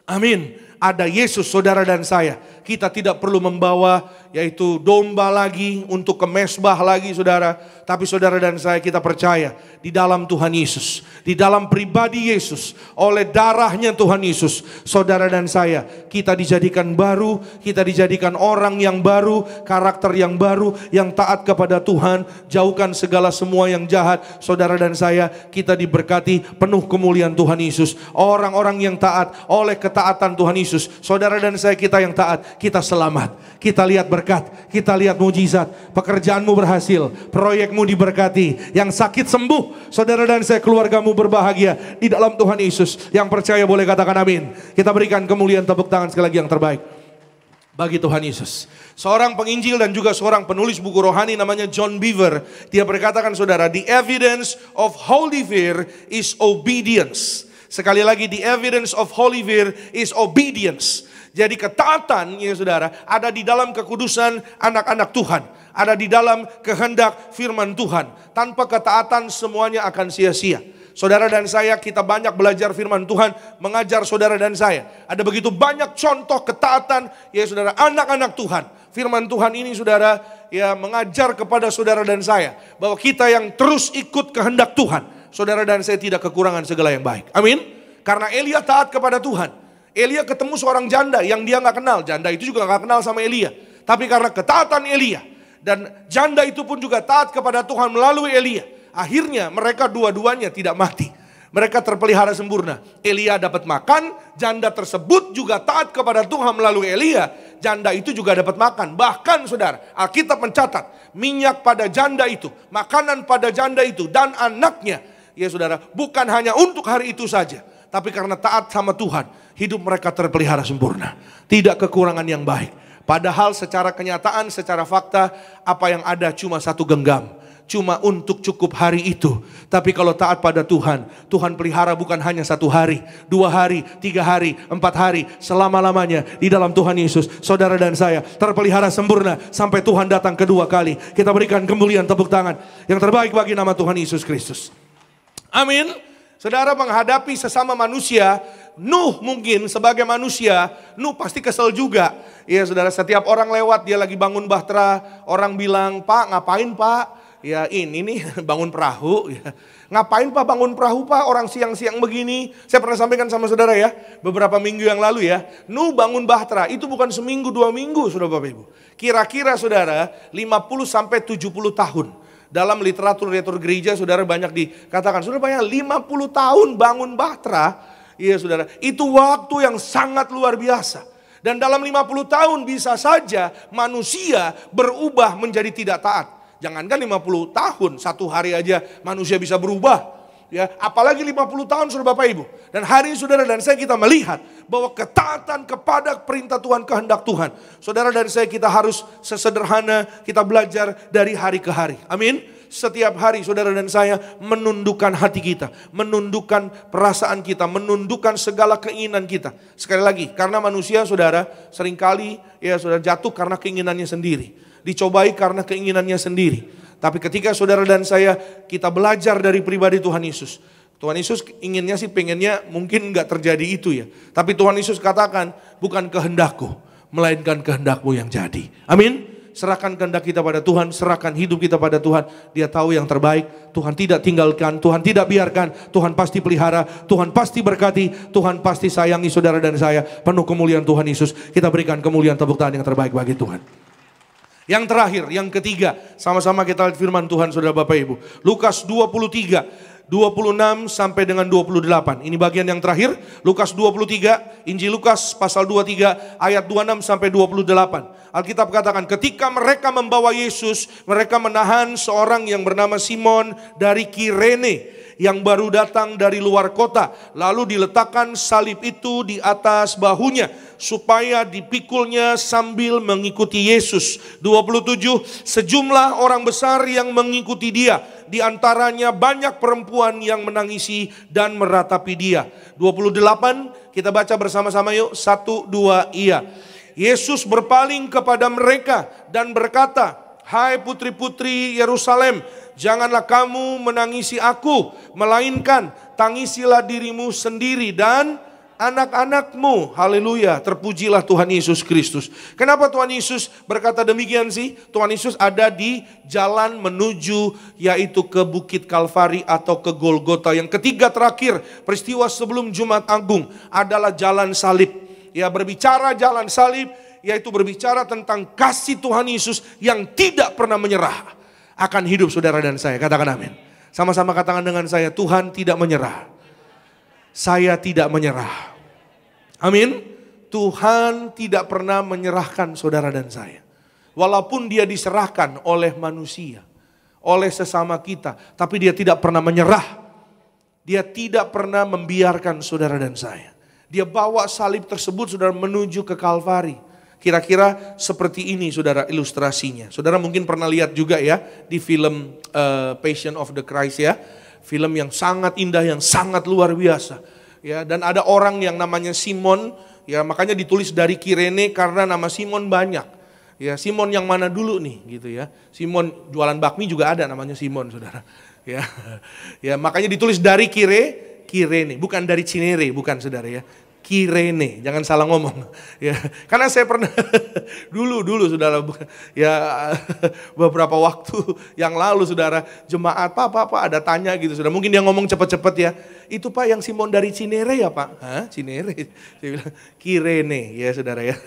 Amin. Ada Yesus saudara dan saya. Kita tidak perlu membawa yaitu domba lagi untuk ke mezbah lagi saudara. Tapi saudara dan saya kita percaya di dalam Tuhan Yesus. Di dalam pribadi Yesus. Oleh darahnya Tuhan Yesus. Saudara dan saya kita dijadikan baru. Kita dijadikan orang yang baru. Karakter yang baru. Yang taat kepada Tuhan. Jauhkan segala semua yang jahat. Saudara dan saya kita diberkati penuh kemuliaan Tuhan Yesus. Orang-orang yang taat oleh ketaatan Tuhan Yesus. Saudara dan saya kita yang taat, kita selamat. Kita lihat berkat, kita lihat mujizat. Pekerjaanmu berhasil, proyekmu diberkati. Yang sakit sembuh, saudara dan saya keluargamu berbahagia di dalam Tuhan Yesus. Yang percaya boleh katakan amin. Kita berikan kemuliaan tepuk tangan sekali lagi yang terbaik Bagi Tuhan Yesus. Seorang penginjil dan juga seorang penulis buku rohani namanya John Beaver. Dia berkatakan saudara, the evidence of holy fear is obedience. Sekali lagi, the evidence of holy fear is obedience. Jadi ketaatan ya saudara ada di dalam kekudusan anak-anak Tuhan. Ada di dalam kehendak firman Tuhan. Tanpa ketaatan semuanya akan sia-sia. Saudara dan saya, kita banyak belajar firman Tuhan, mengajar saudara dan saya. Ada begitu banyak contoh ketaatan, ya saudara, anak-anak Tuhan. Firman Tuhan ini saudara, ya mengajar kepada saudara dan saya, bahwa kita yang terus ikut kehendak Tuhan, saudara dan saya tidak kekurangan segala yang baik. Amin. Karena Elia taat kepada Tuhan. Elia ketemu seorang janda yang dia gak kenal. Janda itu juga gak kenal sama Elia. Tapi karena ketaatan Elia, dan janda itu pun juga taat kepada Tuhan melalui Elia. Akhirnya mereka dua-duanya tidak mati. Mereka terpelihara sempurna. Elia dapat makan, janda tersebut juga taat kepada Tuhan melalui Elia. Janda itu juga dapat makan. Bahkan saudara, Alkitab mencatat minyak pada janda itu, makanan pada janda itu, dan anaknya. Ya saudara, bukan hanya untuk hari itu saja. Tapi karena taat sama Tuhan, hidup mereka terpelihara sempurna. Tidak kekurangan yang baik. Padahal secara kenyataan, secara fakta, apa yang ada cuma satu genggam. Cuma untuk cukup hari itu. Tapi kalau taat pada Tuhan, Tuhan pelihara bukan hanya 1 hari, 2 hari, 3 hari, 4 hari, selama-lamanya di dalam Tuhan Yesus. Saudara dan saya terpelihara sempurna sampai Tuhan datang kedua kali. Kita berikan kemuliaan tepuk tangan yang terbaik bagi nama Tuhan Yesus Kristus. Amin. Saudara, menghadapi sesama manusia, Nuh mungkin sebagai manusia, Nuh pasti kesel juga. Ya saudara, setiap orang lewat dia lagi bangun bahtera, orang bilang, "Pak, ngapain Pak?" Ya ini nih bangun perahu ya. Ngapain Pak bangun perahu Pak, orang siang-siang begini. Saya pernah sampaikan sama saudara ya, beberapa minggu yang lalu ya. Nuh bangun bahtera itu bukan seminggu 2 minggu saudara Bapak Ibu. Kira-kira saudara 50 sampai 70 tahun. Dalam literatur gereja saudara banyak dikatakan, saudara banyak 50 tahun bangun bahtera. Iya saudara, itu waktu yang sangat luar biasa. Dan dalam 50 tahun bisa saja manusia berubah menjadi tidak taat. Jangankan 50 tahun, 1 hari aja manusia bisa berubah. Ya, apalagi 50 tahun saudara Bapak Ibu. Dan hari ini saudara dan saya kita melihat bahwa ketaatan kepada perintah Tuhan, kehendak Tuhan. Saudara dan saya kita harus sesederhana, kita belajar dari hari ke hari. Amin. Setiap hari saudara dan saya menundukkan hati kita, menundukkan perasaan kita, menundukkan segala keinginan kita. Sekali lagi, karena manusia saudara seringkali ya saudara jatuh karena keinginannya sendiri. Dicobai karena keinginannya sendiri. Tapi ketika saudara dan saya kita belajar dari pribadi Tuhan Yesus. Tuhan Yesus inginnya sih pengennya mungkin gak terjadi itu ya. Tapi Tuhan Yesus katakan bukan kehendakku, melainkan kehendakmu yang jadi. Amin. Serahkan kehendak kita pada Tuhan, serahkan hidup kita pada Tuhan. Dia tahu yang terbaik, Tuhan tidak tinggalkan, Tuhan tidak biarkan, Tuhan pasti pelihara, Tuhan pasti berkati, Tuhan pasti sayangi saudara dan saya. Penuh kemuliaan Tuhan Yesus, kita berikan kemuliaan tepuk tangan yang terbaik bagi Tuhan. Yang terakhir, yang ketiga, sama-sama kita lihat firman Tuhan saudara Bapak Ibu. Lukas 23, 26 sampai dengan 28. Ini bagian yang terakhir, Lukas 23, Injil Lukas pasal 23 ayat 26 sampai 28. Alkitab katakan ketika mereka membawa Yesus, mereka menahan seorang yang bernama Simon dari Kirene yang baru datang dari luar kota. Lalu diletakkan salib itu di atas bahunya supaya dipikulnya sambil mengikuti Yesus. 27, sejumlah orang besar yang mengikuti dia. Di antaranya banyak perempuan yang menangisi dan meratapi dia. 28, kita baca bersama-sama yuk. 1, 2, iya. Yesus berpaling kepada mereka dan berkata, "Hai putri-putri Yerusalem, janganlah kamu menangisi aku, melainkan tangisilah dirimu sendiri dan anak-anakmu." Haleluya, terpujilah Tuhan Yesus Kristus. Kenapa Tuhan Yesus berkata demikian sih? Tuhan Yesus ada di jalan menuju yaitu ke Bukit Kalvari atau ke Golgota. Yang ketiga terakhir, peristiwa sebelum Jumat Agung adalah jalan salib. Ya, berbicara jalan salib, yaitu berbicara tentang kasih Tuhan Yesus yang tidak pernah menyerah akan hidup saudara dan saya. Katakan amin. Sama-sama katakan dengan saya, Tuhan tidak menyerah. Saya tidak menyerah. Amin. Tuhan tidak pernah menyerahkan saudara dan saya. Walaupun dia diserahkan oleh manusia, oleh sesama kita, tapi dia tidak pernah menyerah. Dia tidak pernah membiarkan saudara dan saya. Dia bawa salib tersebut saudara menuju ke Kalvari. Kira-kira seperti ini saudara ilustrasinya. Saudara mungkin pernah lihat juga ya di film Passion of the Christ ya. Film yang sangat indah, yang sangat luar biasa. Ya, dan ada orang yang namanya Simon, ya makanya ditulis dari Kirene karena nama Simon banyak. Ya, Simon yang mana dulu nih gitu ya. Simon jualan bakmi juga ada namanya Simon saudara. Ya, ya makanya ditulis dari Kirene, bukan dari Cinere, bukan saudara ya. Kirene, jangan salah ngomong. Ya, karena saya pernah dulu saudara, ya beberapa waktu yang lalu saudara, jemaat Pak ada tanya gitu saudara. Mungkin dia ngomong cepet-cepet ya. Itu Pak yang Simon dari Cinere ya Pak? Hah, Cinere? Saya bilang Kirene ya saudara ya.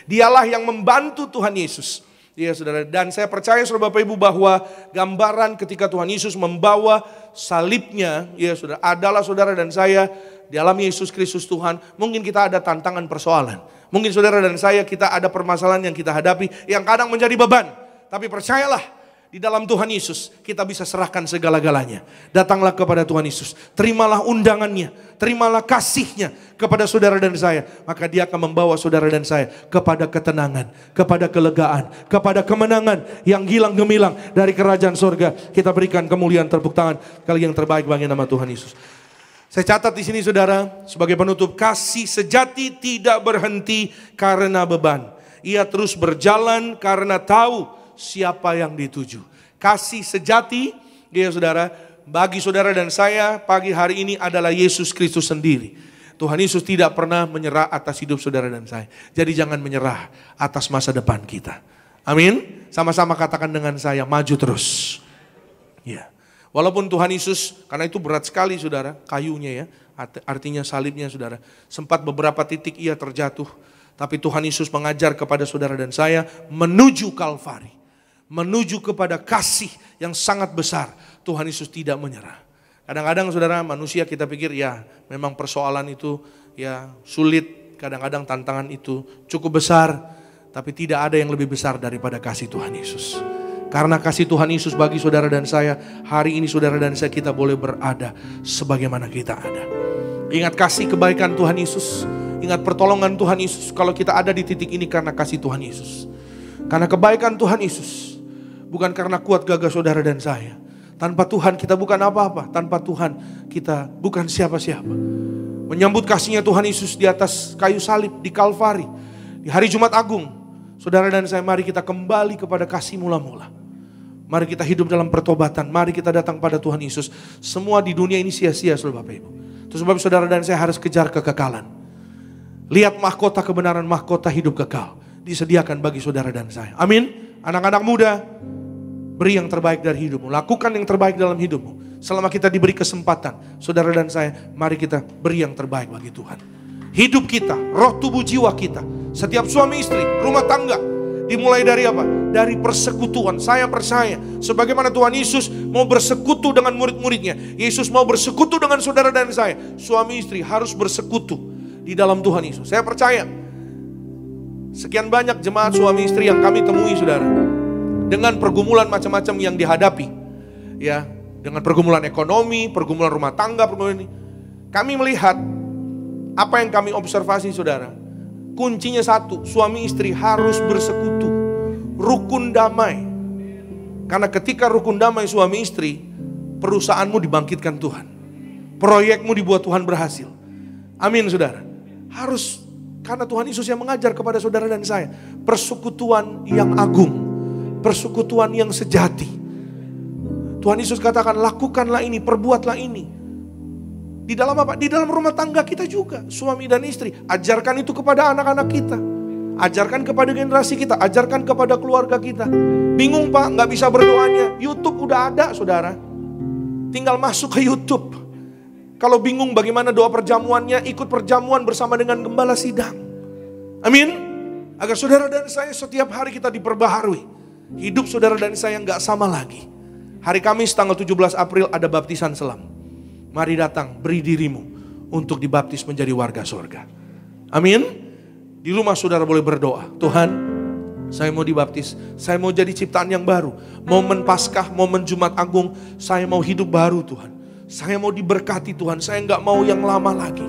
Dialah yang membantu Tuhan Yesus. Ya saudara, dan saya percaya saudara Bapak Ibu bahwa gambaran ketika Tuhan Yesus membawa salibnya, ya saudara, adalah saudara dan saya di dalam Yesus Kristus Tuhan. Mungkin kita ada tantangan persoalan. Mungkin saudara dan saya kita ada permasalahan yang kita hadapi yang kadang menjadi beban. Tapi percayalah, di dalam Tuhan Yesus kita bisa serahkan segala-galanya. Datanglah kepada Tuhan Yesus, terimalah undangannya, terimalah kasihnya kepada saudara dan saya. Maka dia akan membawa saudara dan saya kepada ketenangan, kepada kelegaan, kepada kemenangan yang hilang gemilang dari kerajaan sorga. Kita berikan kemuliaan, tepuk tangan kali yang terbaik bagi nama Tuhan Yesus. Saya catat di sini saudara, sebagai penutup, kasih sejati tidak berhenti karena beban. Ia terus berjalan karena tahu siapa yang dituju. Kasih sejati, ya saudara, bagi saudara dan saya pagi hari ini adalah Yesus Kristus sendiri. Tuhan Yesus tidak pernah menyerah atas hidup saudara dan saya. Jadi jangan menyerah atas masa depan kita. Amin. Sama-sama katakan dengan saya, maju terus. Ya. Walaupun Tuhan Yesus, karena itu berat sekali saudara, kayunya ya, artinya salibnya saudara. Sempat beberapa titik ia terjatuh, tapi Tuhan Yesus mengajar kepada saudara dan saya menuju Kalvari. Menuju kepada kasih yang sangat besar. Tuhan Yesus tidak menyerah. Kadang-kadang saudara, manusia kita pikir ya memang persoalan itu ya sulit. Kadang-kadang tantangan itu cukup besar. Tapi tidak ada yang lebih besar daripada kasih Tuhan Yesus. Karena kasih Tuhan Yesus bagi saudara dan saya, hari ini saudara dan saya kita boleh berada sebagaimana kita ada. Ingat kasih kebaikan Tuhan Yesus. Ingat pertolongan Tuhan Yesus. Kalau kita ada di titik ini karena kasih Tuhan Yesus. Karena kebaikan Tuhan Yesus. Bukan karena kuat gagah saudara dan saya. Tanpa Tuhan kita bukan apa-apa. Tanpa Tuhan kita bukan siapa-siapa. Menyambut kasihnya Tuhan Yesus di atas kayu salib di Kalvari. Di hari Jumat Agung. Saudara dan saya, mari kita kembali kepada kasih mula-mula. Mari kita hidup dalam pertobatan. Mari kita datang pada Tuhan Yesus. Semua di dunia ini sia-sia saudara Bapak Ibu. Itu sebab saudara dan saya harus kejar kekekalan. Lihat mahkota kebenaran, mahkota hidup kekal. Disediakan bagi saudara dan saya. Amin. Anak-anak muda, beri yang terbaik dari hidupmu. Lakukan yang terbaik dalam hidupmu. Selama kita diberi kesempatan, saudara dan saya, mari kita beri yang terbaik bagi Tuhan. Hidup kita, roh tubuh jiwa kita, setiap suami istri, rumah tangga, dimulai dari apa? Dari persekutuan. Saya percaya, sebagaimana Tuhan Yesus mau bersekutu dengan murid-muridnya, Yesus mau bersekutu dengan saudara dan saya. Suami istri harus bersekutu di dalam Tuhan Yesus. Saya percaya, sekian banyak jemaat suami istri yang kami temui saudara, dengan pergumulan macam-macam yang dihadapi, ya, dengan pergumulan ekonomi, pergumulan rumah tangga, pergumulan ini, kami melihat apa yang kami observasi saudara, kuncinya satu, suami istri harus bersekutu, rukun damai. Karena ketika rukun damai suami istri, perusahaanmu dibangkitkan Tuhan, proyekmu dibuat Tuhan berhasil. Amin saudara. Harus, karena Tuhan Yesus yang mengajar kepada saudara dan saya, persekutuan yang agung, persekutuan yang sejati. Tuhan Yesus katakan, lakukanlah ini, perbuatlah ini. Di dalam apa? Di dalam rumah tangga kita juga, suami dan istri. Ajarkan itu kepada anak-anak kita. Ajarkan kepada generasi kita, ajarkan kepada keluarga kita. Bingung Pak, gak bisa berdoanya. YouTube udah ada saudara. Tinggal masuk ke YouTube. Kalau bingung bagaimana doa perjamuannya, ikut perjamuan bersama dengan gembala sidang. Amin. Agar saudara dan saya setiap hari kita diperbaharui. Hidup saudara dan saya gak sama lagi. Hari Kamis tanggal 17 April ada baptisan selam. Mari datang, beri dirimu untuk dibaptis menjadi warga surga. Amin. Di rumah saudara boleh berdoa, Tuhan, saya mau dibaptis, saya mau jadi ciptaan yang baru. Momen Paskah, momen Jumat Agung, saya mau hidup baru Tuhan. Saya mau diberkati Tuhan, saya gak mau yang lama lagi.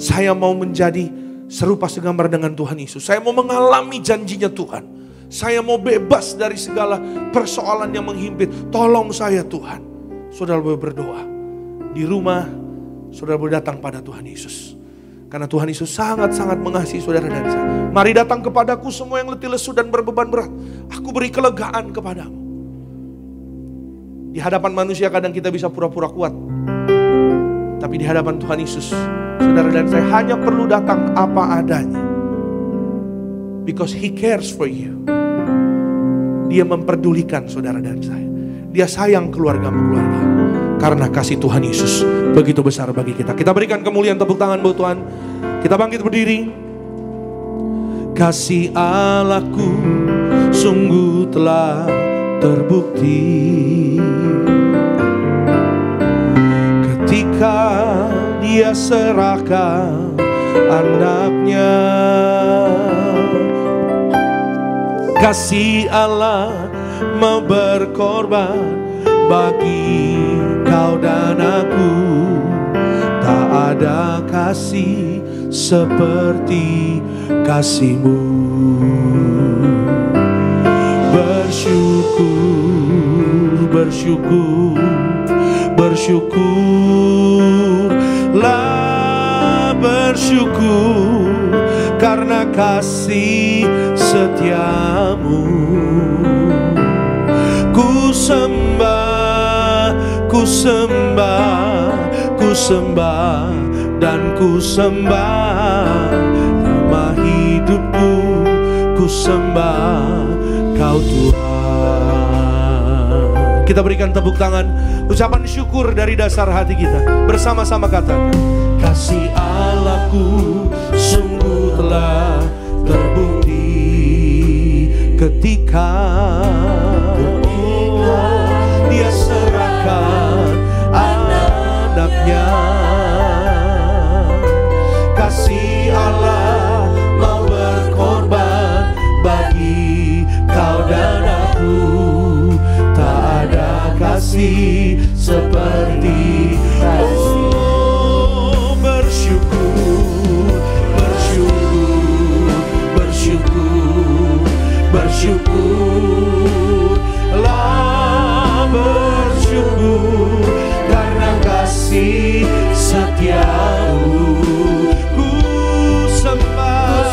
Saya mau menjadi serupa segambar dengan Tuhan Yesus. Saya mau mengalami janjinya Tuhan. Saya mau bebas dari segala persoalan yang menghimpit. Tolong saya Tuhan. Saudara boleh berdoa. Di rumah, saudara boleh datang pada Tuhan Yesus. Karena Tuhan Yesus sangat-sangat mengasihi saudara dan saya. Mari datang kepadaku semua yang letih lesu dan berbeban berat. Aku beri kelegaan kepadamu. Di hadapan manusia kadang kita bisa pura-pura kuat. Tapi di hadapan Tuhan Yesus, saudara dan saya hanya perlu datang apa adanya. Because He cares for you. Dia memperdulikan saudara dan saya. Dia sayang keluarga-keluarga. Karena kasih Tuhan Yesus begitu besar bagi kita. Kita berikan kemuliaan, tepuk tangan buat Tuhan. Kita bangkit berdiri. Kasih Allahku sungguh telah terbukti ketika Dia serahkan anaknya. Kasih Allah mau berkorban bagi kau dan aku. Tak ada kasih seperti kasih-Mu. Bersyukur, bersyukur, bersyukurlah, bersyukur karena kasih setiamu. Ku sembah, ku sembah, ku sembah dan ku sembah nama hidupku. Ku sembah Kau Tuhan. Kita berikan tepuk tangan, ucapan syukur dari dasar hati kita. Bersama-sama katakan, kasih Allahku sungguh telah terbukti ketika Dia serahkan anaknya. Kasih Allah mau berkorban bagi kau dan aku. Tak ada kasih seperti kasih. Oh, bersyukur, bersyukur, bersyukur, bersyukurlah, bersyukur karena kasih setiamu. Ku sembah,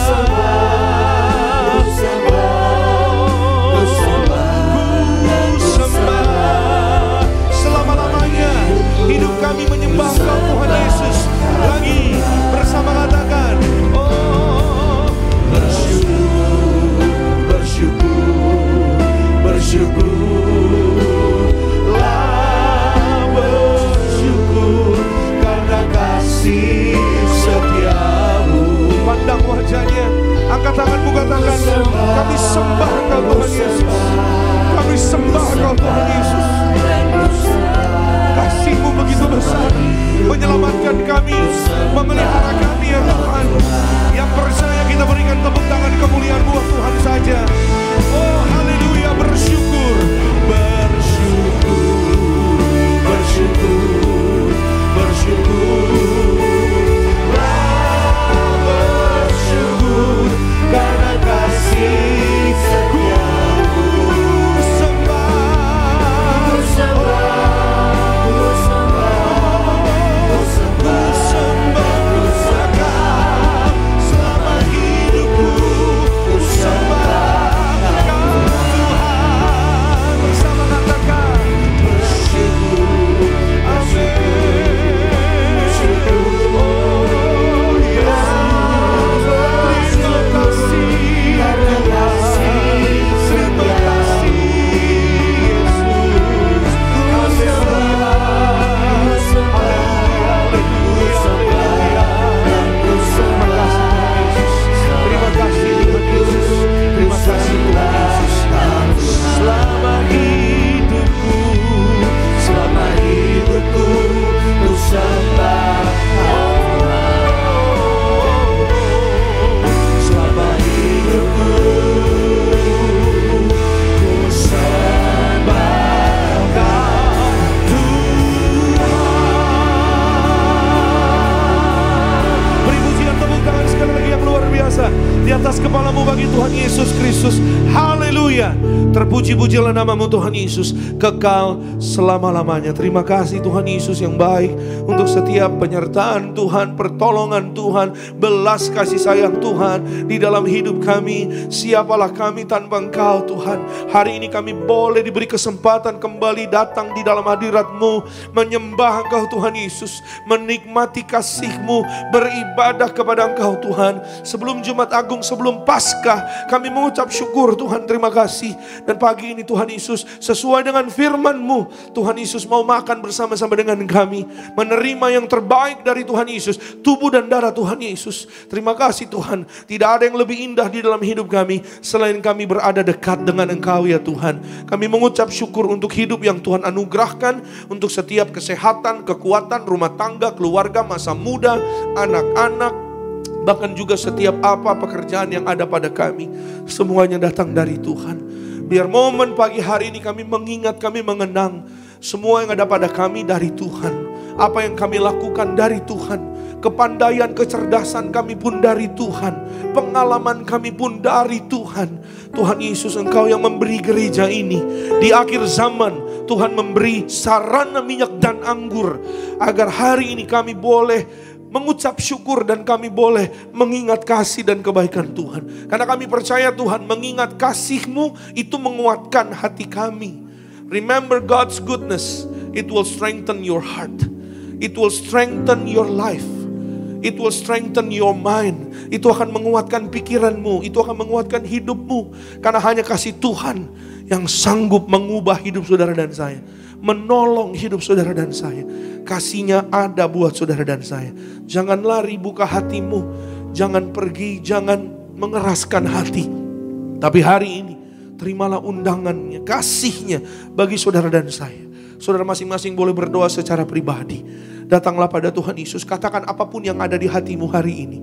selama-lamanya hidup kami menyembah Kau Tuhan Yesus. Lagi bersama katakan, oh bersyukur, bersyukur, bersyukurlah, bersyukur karena kasih atas kepalamu bagi Tuhan Yesus Kristus. Haleluya. Terpuji-pujilah namamu Tuhan Yesus, kekal selama-lamanya. Terima kasih Tuhan Yesus yang baik untuk setiap penyertaan Tuhan, pertolongan Tuhan, belas kasih sayang Tuhan di dalam hidup kami. Siapalah kami tanpa Engkau Tuhan. Hari ini kami boleh diberi kesempatan kembali datang di dalam hadirat-Mu, menyembah Engkau Tuhan Yesus, menikmati kasih-Mu, beribadah kepada Engkau Tuhan. Sebelum Jumat Agung, sebelum Paskah, kami mengucap syukur Tuhan, terima kasih. Dan pagi ini Tuhan Yesus, sesuai dengan firman-Mu, Tuhan Yesus mau makan bersama-sama dengan kami, menerima yang terbaik dari Tuhan Yesus, tubuh dan darah Tuhan Yesus. Terima kasih Tuhan, tidak ada yang lebih indah di dalam hidup kami selain kami berada dekat dengan Engkau ya Tuhan. Kami mengucap syukur untuk hidup yang Tuhan anugerahkan, untuk setiap kesehatan, kekuatan, rumah tangga, keluarga, masa muda, anak-anak, bahkan juga setiap apa pekerjaan yang ada pada kami, semuanya datang dari Tuhan. Biar momen pagi hari ini kami mengingat, kami mengenang semua yang ada pada kami dari Tuhan. Apa yang kami lakukan dari Tuhan. Kepandaian, kecerdasan kami pun dari Tuhan. Pengalaman kami pun dari Tuhan. Tuhan Yesus, Engkau yang memberi gereja ini di akhir zaman. Tuhan memberi sarana minyak dan anggur, agar hari ini kami boleh mengucap syukur dan kami boleh mengingat kasih dan kebaikan Tuhan. Karena kami percaya Tuhan, mengingat kasih-Mu itu menguatkan hati kami. Remember God's goodness, it will strengthen your heart. It will strengthen your life. It will strengthen your mind. Itu akan menguatkan pikiranmu, itu akan menguatkan hidupmu. Karena hanya kasih Tuhan yang sanggup mengubah hidup saudara dan saya, menolong hidup saudara dan saya. Kasih-Nya ada buat saudara dan saya. Jangan lari, buka hatimu. Jangan pergi, jangan mengeraskan hati. Tapi hari ini terimalah undangannya, kasih-Nya bagi saudara dan saya. Saudara masing-masing boleh berdoa secara pribadi. Datanglah pada Tuhan Yesus, katakan apapun yang ada di hatimu hari ini.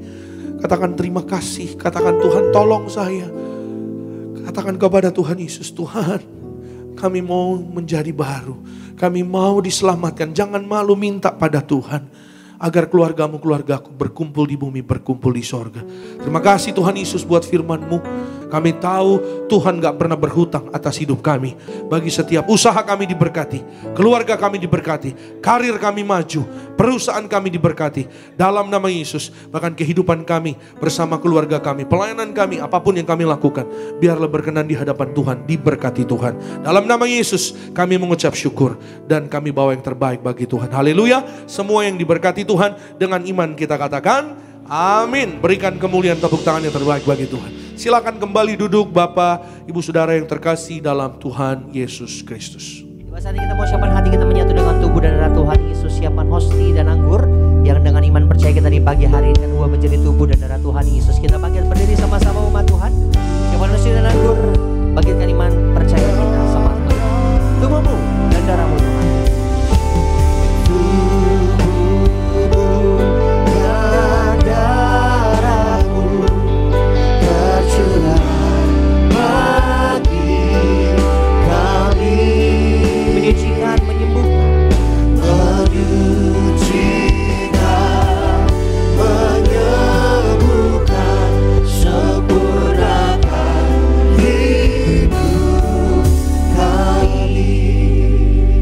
Katakan terima kasih, katakan Tuhan tolong saya. Katakan kepada Tuhan Yesus, Tuhan kami mau menjadi baru. Kami mau diselamatkan. Jangan malu minta pada Tuhan, agar keluargamu, keluargaku berkumpul di bumi, berkumpul di sorga. Terima kasih Tuhan Yesus buat firman-Mu. Kami tahu Tuhan gak pernah berhutang atas hidup kami. Bagi setiap usaha kami diberkati, keluarga kami diberkati, karir kami maju, perusahaan kami diberkati. Dalam nama Yesus, bahkan kehidupan kami bersama keluarga kami, pelayanan kami, apapun yang kami lakukan, biarlah berkenan di hadapan Tuhan, diberkati Tuhan. Dalam nama Yesus kami mengucap syukur dan kami bawa yang terbaik bagi Tuhan. Haleluya. Semua yang diberkati Tuhan, dengan iman kita katakan amin. Berikan kemuliaan, tepuk tangan yang terbaik bagi Tuhan. Silakan kembali duduk Bapak, Ibu Saudara yang terkasih dalam Tuhan Yesus Kristus.
Tiba saatnya kita mau siapkan hati kita menyatu dengan tubuh dan darah Tuhan Yesus. Siapkan hosti dan anggur yang dengan iman percaya kita di pagi hari ini akan berubah menjadi tubuh dan darah Tuhan Yesus. Kita bangkit berdiri sama-sama umat Tuhan. Siapkan hosti dan anggur, bagikan iman percaya kita sama-sama. Tubuhmu dan darahmu Tuhan.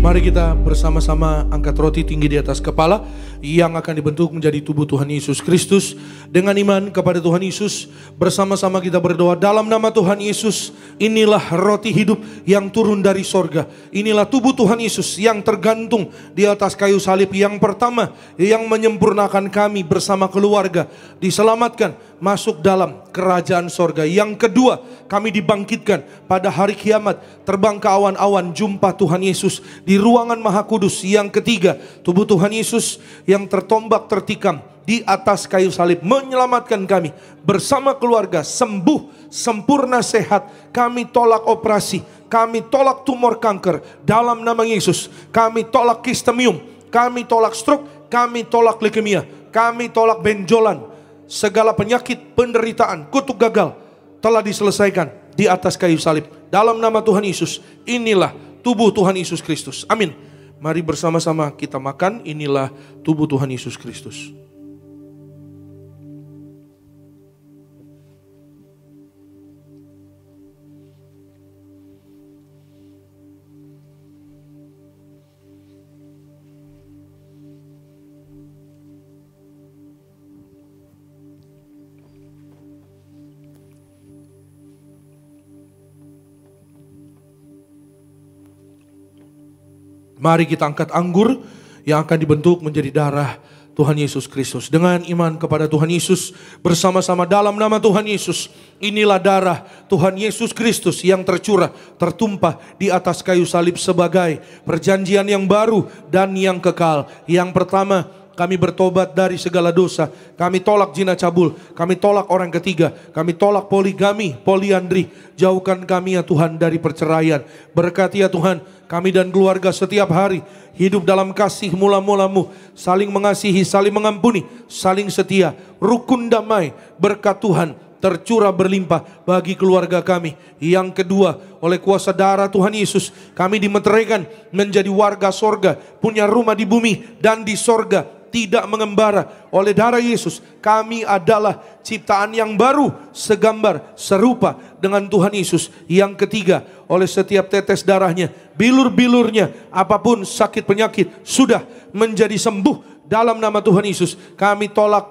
Mari kita bersama-sama angkat roti tinggi di atas kepala yang akan dibentuk menjadi tubuh Tuhan Yesus Kristus. Dengan iman kepada Tuhan Yesus, bersama-sama kita berdoa dalam nama Tuhan Yesus. Inilah roti hidup yang turun dari sorga. Inilah tubuh Tuhan Yesus yang tergantung di atas kayu salib. Yang pertama, yang menyempurnakan kami bersama keluarga, diselamatkan masuk dalam kerajaan sorga. Yang kedua, kami dibangkitkan pada hari kiamat, terbang ke awan-awan, jumpa Tuhan Yesus di ruangan Maha Kudus. Yang ketiga, tubuh Tuhan Yesus yang tertombak, tertikam di atas kayu salib, menyelamatkan kami bersama keluarga, sembuh, sempurna sehat. Kami tolak operasi, kami tolak tumor kanker dalam nama Yesus. Kami tolak kistemium, kami tolak stroke, kami tolak leukemia, kami tolak benjolan. Segala penyakit, penderitaan, kutuk gagal telah diselesaikan di atas kayu salib. Dalam nama Tuhan Yesus, inilah tubuh Tuhan Yesus Kristus. Amin. Mari bersama-sama kita makan. Inilah tubuh Tuhan Yesus Kristus. Mari kita angkat anggur yang akan dibentuk menjadi darah Tuhan Yesus Kristus. Dengan iman kepada Tuhan Yesus, bersama-sama dalam nama Tuhan Yesus, inilah darah Tuhan Yesus Kristus yang tercurah, tertumpah di atas kayu salib sebagai perjanjian yang baru dan yang kekal. Yang pertama, kami bertobat dari segala dosa. Kami tolak zina cabul. Kami tolak orang ketiga. Kami tolak poligami, poliandri. Jauhkan kami ya Tuhan dari perceraian. Berkati ya Tuhan kami dan keluarga setiap hari hidup dalam kasih mula-mulamu. Saling mengasihi, saling mengampuni, saling setia. Rukun damai berkat Tuhan tercurah berlimpah bagi keluarga kami. Yang kedua, oleh kuasa darah Tuhan Yesus, kami dimeteraikan menjadi warga sorga, punya rumah di bumi dan di sorga, tidak mengembara. Oleh darah Yesus, kami adalah ciptaan yang baru, segambar, serupa dengan Tuhan Yesus. Yang ketiga, oleh setiap tetes darahnya, bilur-bilurnya, apapun sakit penyakit sudah menjadi sembuh dalam nama Tuhan Yesus. Kami tolak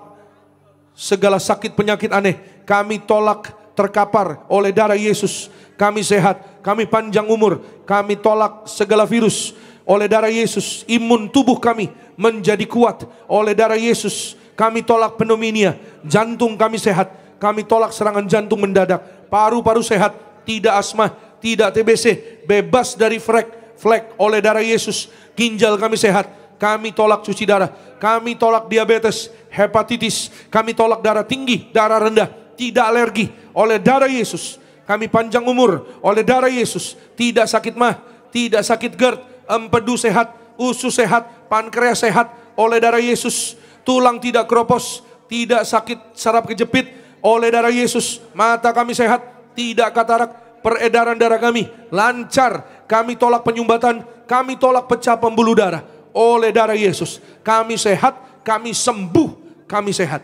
segala sakit penyakit aneh, kami tolak terkapar oleh darah Yesus. Kami sehat, kami panjang umur, kami tolak segala virus oleh darah Yesus. Imun tubuh kami menjadi kuat oleh darah Yesus. Kami tolak pneumonia, jantung kami sehat, kami tolak serangan jantung mendadak, paru-paru sehat, tidak asma, tidak TBC, bebas dari flek oleh darah Yesus. Ginjal kami sehat, kami tolak cuci darah, kami tolak diabetes, hepatitis, kami tolak darah tinggi, darah rendah, tidak alergi oleh darah Yesus. Kami panjang umur oleh darah Yesus, tidak sakit mah, tidak sakit GERD, empedu sehat, usus sehat, pankreas sehat oleh darah Yesus. Tulang tidak keropos, tidak sakit saraf kejepit oleh darah Yesus. Mata kami sehat, tidak katarak, peredaran darah kami lancar. Kami tolak penyumbatan, kami tolak pecah pembuluh darah oleh darah Yesus. Kami sehat, kami sembuh, kami sehat.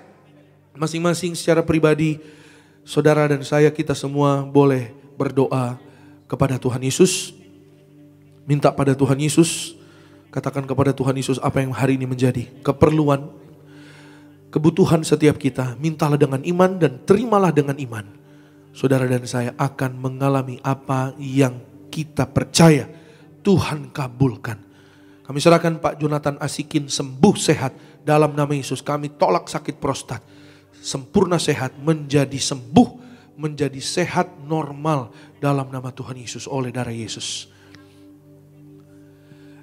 Masing-masing secara pribadi, saudara dan saya, kita semua boleh berdoa kepada Tuhan Yesus. Minta pada Tuhan Yesus, katakan kepada Tuhan Yesus apa yang hari ini menjadi keperluan, kebutuhan setiap kita. Mintalah dengan iman dan terimalah dengan iman. Saudara dan saya akan mengalami apa yang kita percaya Tuhan kabulkan. Kami serahkan Pak Jonathan Asikin sembuh sehat dalam nama Yesus. Kami tolak sakit prostat, sempurna sehat, menjadi sembuh, menjadi sehat normal dalam nama Tuhan Yesus oleh darah Yesus.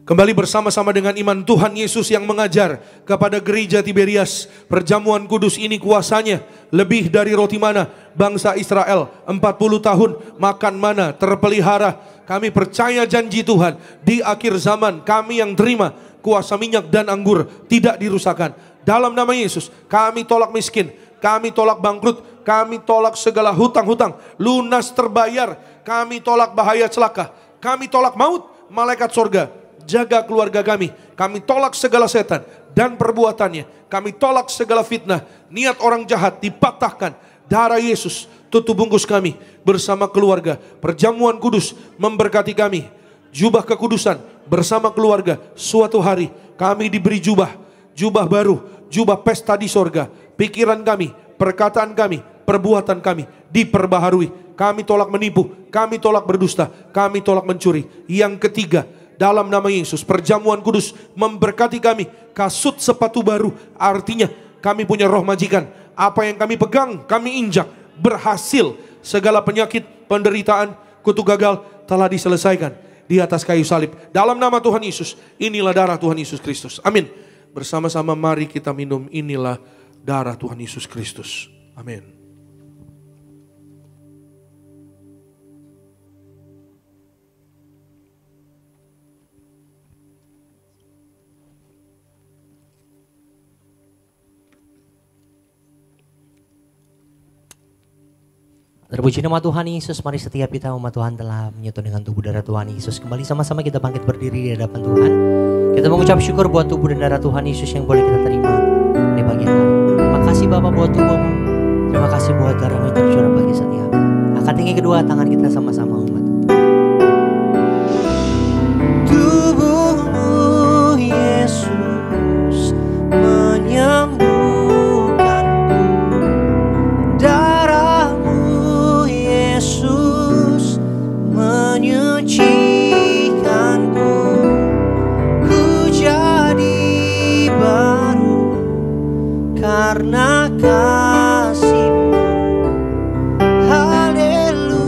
Kembali bersama-sama dengan iman, Tuhan Yesus yang mengajar kepada gereja Tiberias, perjamuan kudus ini kuasanya lebih dari roti mana. Bangsa Israel 40 tahun makan mana terpelihara. Kami percaya janji Tuhan di akhir zaman kami yang terima kuasa minyak dan anggur tidak dirusakkan. Dalam nama Yesus kami tolak miskin, kami tolak bangkrut, kami tolak segala hutang-hutang lunas terbayar. Kami tolak bahaya celaka, kami tolak maut. Malaikat sorga jaga keluarga kami. Kami tolak segala setan dan perbuatannya. Kami tolak segala fitnah, niat orang jahat dipatahkan. Darah Yesus tutup bungkus kami bersama keluarga. Perjamuan kudus memberkati kami. Jubah kekudusan bersama keluarga. Suatu hari kami diberi jubah baru, jubah pesta di sorga. Pikiran kami, perkataan kami, perbuatan kami diperbaharui. Kami tolak menipu, kami tolak berdusta, kami tolak mencuri. Yang ketiga, dalam nama Yesus, perjamuan kudus memberkati kami. Kasut sepatu baru, artinya kami punya roh majikan. Apa yang kami pegang, kami injak. Berhasil, segala penyakit, penderitaan, kutuk gagal telah diselesaikan di atas kayu salib. Dalam nama Tuhan Yesus, inilah darah Tuhan Yesus Kristus. Amin. Bersama-sama mari kita minum, inilah darah Tuhan Yesus Kristus. Amin.
Terpuji nama Tuhan Yesus, mari setiap kita umat Tuhan telah menyatu dengan tubuh darah Tuhan Yesus. Kembali sama-sama kita bangkit berdiri di hadapan Tuhan. Kita mengucap syukur buat tubuh dan darah Tuhan Yesus yang boleh kita terima di pagi hari. Terima kasih Bapa buat tubuhmu. Terima kasih buat darahmu yang tercurah bagi setiap. Angkat tinggi kedua tangan kita sama-sama umat. Tubuhmu Yesus menyembuhkanku. Menyucikanku karena kasih-Mu. Haleluya.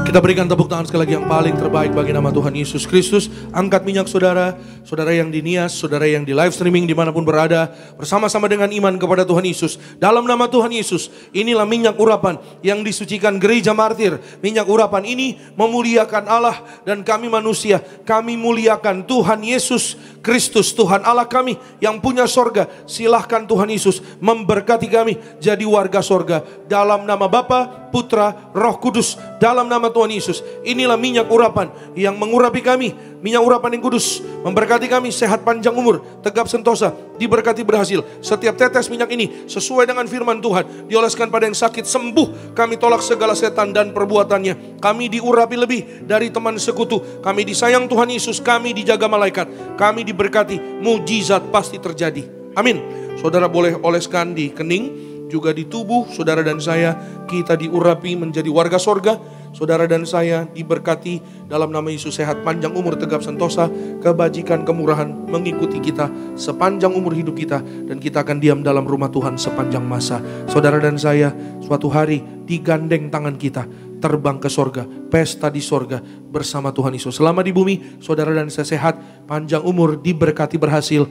Kita berikan tepuk tangan sekali lagi yang paling terbaik bagi nama Tuhan Yesus Kristus. Angkat minyak saudara, saudara yang di Nias, saudara yang di live streaming dimanapun berada, bersama-sama dengan iman kepada Tuhan Yesus. Dalam nama Tuhan Yesus, inilah minyak urapan yang disucikan gereja martir. Minyak urapan ini memuliakan Allah dan kami manusia. Kami muliakan Tuhan Yesus Kristus, Tuhan Allah kami yang punya sorga. Silahkan Tuhan Yesus memberkati kami jadi warga sorga. Dalam nama Bapa, Putra, Roh Kudus, dalam nama Tuhan Yesus. Inilah minyak urapan yang mengurapi kami. Minyak urapan yang kudus memberkati kami sehat panjang umur, tegap sentosa, diberkati berhasil. Setiap tetes minyak ini sesuai dengan firman Tuhan, dioleskan pada yang sakit sembuh. Kami tolak segala setan dan perbuatannya. Kami diurapi lebih dari teman sekutu. Kami disayang Tuhan Yesus, kami dijaga malaikat. Kami diberkati, mujizat pasti terjadi. Amin. Saudara boleh oleskan di kening, juga di tubuh saudara dan saya. Kita diurapi menjadi warga sorga. Saudara dan saya diberkati dalam nama Yesus, sehat panjang umur, tegap sentosa, kebajikan, kemurahan mengikuti kita sepanjang umur hidup kita, dan kita akan diam dalam rumah Tuhan sepanjang masa. Saudara dan saya suatu hari digandeng tangan kita, terbang ke sorga, pesta di sorga bersama Tuhan Yesus. Selama di bumi, saudara dan saya sehat, panjang umur, diberkati berhasil.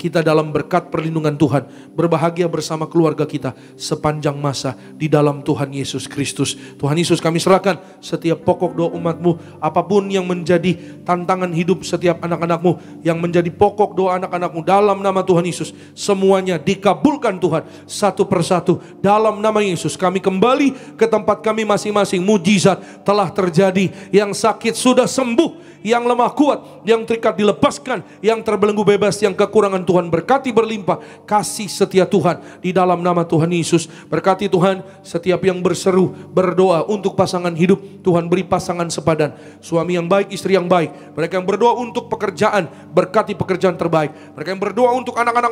Kita dalam berkat perlindungan Tuhan, berbahagia bersama keluarga kita sepanjang masa di dalam Tuhan Yesus Kristus. Tuhan Yesus, kami serahkan setiap pokok doa umat-Mu, apapun yang menjadi tantangan hidup setiap anak-anak-Mu, yang menjadi pokok doa anak-anak-Mu dalam nama Tuhan Yesus, semuanya dikabulkan Tuhan satu persatu dalam nama Yesus. Kami kembali ke tempat kami masing-masing. Mujizat telah terjadi, yang sakit sudah sembuh, yang lemah kuat, yang terikat dilepaskan, yang terbelenggu bebas, yang kekurangan Tuhan berkati berlimpah. Kasih setia Tuhan di dalam nama Tuhan Yesus. Berkati Tuhan setiap yang berseru, berdoa untuk pasangan hidup. Tuhan beri pasangan sepadan, suami yang baik, istri yang baik. Mereka yang berdoa untuk pekerjaan, berkati pekerjaan terbaik. Mereka yang berdoa untuk anak-anak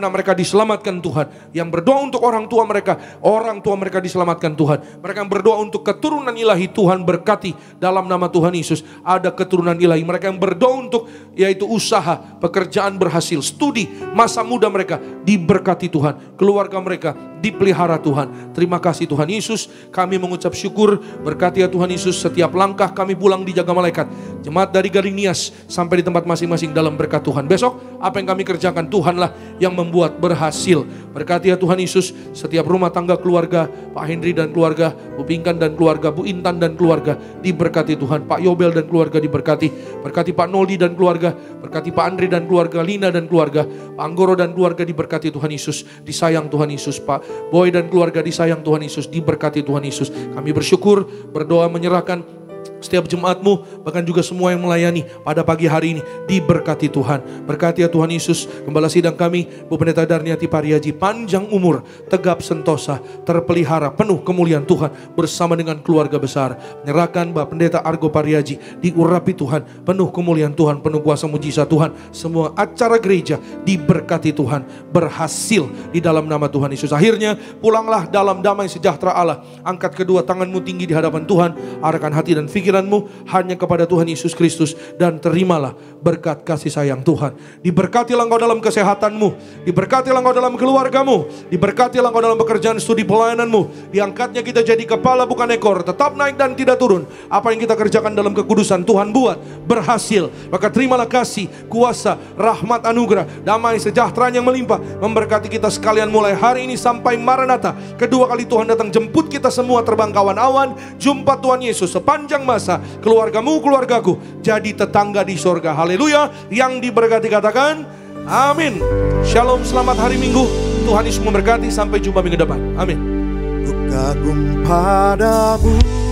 mereka diselamatkan Tuhan. Yang berdoa untuk orang tua mereka diselamatkan Tuhan. Mereka yang berdoa untuk keturunan ilahi, Tuhan berkati dalam nama Tuhan Yesus. Ada keturunan ilahi. Mereka yang berdoa untuk yaitu usaha, pekerjaan berhasil, studi, masa muda mereka diberkati Tuhan. Keluarga mereka dipelihara Tuhan. Terima kasih Tuhan Yesus. Kami mengucap syukur. Berkati ya Tuhan Yesus, setiap langkah kami pulang dijaga malaikat. Jemaat dari Galing Nias sampai di tempat masing-masing dalam berkat Tuhan. Besok apa yang kami kerjakan, Tuhanlah yang membuat berhasil. Berkati ya Tuhan Yesus, setiap rumah tangga keluarga, Pak Henry dan keluarga, Bu Pingkan dan keluarga, Bu Intan dan keluarga diberkati Tuhan. Pak Yobel dan keluarga diberkati. Berkati Pak Noldi dan keluarga, berkati Pak Andri dan keluarga, Lina dan keluarga, Pak Anggoro dan keluarga diberkati Tuhan Yesus. Disayang Tuhan Yesus. Pak Boy dan keluarga disayang Tuhan Yesus, diberkati Tuhan Yesus. Kami bersyukur, berdoa menyerahkan setiap jemaat-Mu, bahkan juga semua yang melayani pada pagi hari ini diberkati Tuhan. Berkati ya Tuhan Yesus, Gembala Sidang kami Bu Pendeta Darniati Pariaji, panjang umur, tegap sentosa, terpelihara, penuh kemuliaan Tuhan bersama dengan keluarga besar. Menyerahkan Bapak Pendeta Argo Pariaji, diurapi Tuhan, penuh kemuliaan Tuhan, penuh kuasa mujizat Tuhan. Semua acara gereja diberkati Tuhan, berhasil di dalam nama Tuhan Yesus. Akhirnya pulanglah dalam damai sejahtera Allah. Angkat kedua tanganmu tinggi di hadapan Tuhan, arahkan hati dan pikiranmu hanya kepada Tuhan Yesus Kristus, dan terimalah berkat kasih sayang Tuhan. Diberkatilah engkau dalam kesehatanmu, diberkatilah engkau dalam keluargamu, diberkatilah engkau dalam pekerjaan studi pelayananmu. Diangkatnya kita jadi kepala bukan ekor, tetap naik dan tidak turun. Apa yang kita kerjakan dalam kekudusan Tuhan buat berhasil. Maka terimalah kasih, kuasa, rahmat, anugerah, damai sejahtera yang melimpah memberkati kita sekalian mulai hari ini sampai Maranatha. Kedua kali Tuhan datang jemput kita semua terbang kawan awan, jumpa Tuhan Yesus sepanjang masa. Keluargamu, keluargaku jadi tetangga di sorga. Haleluya. Yang diberkati katakan amin. Shalom, selamat hari Minggu. Tuhan Yesus memberkati. Sampai jumpa minggu depan. Amin.
Ku kagum padamu.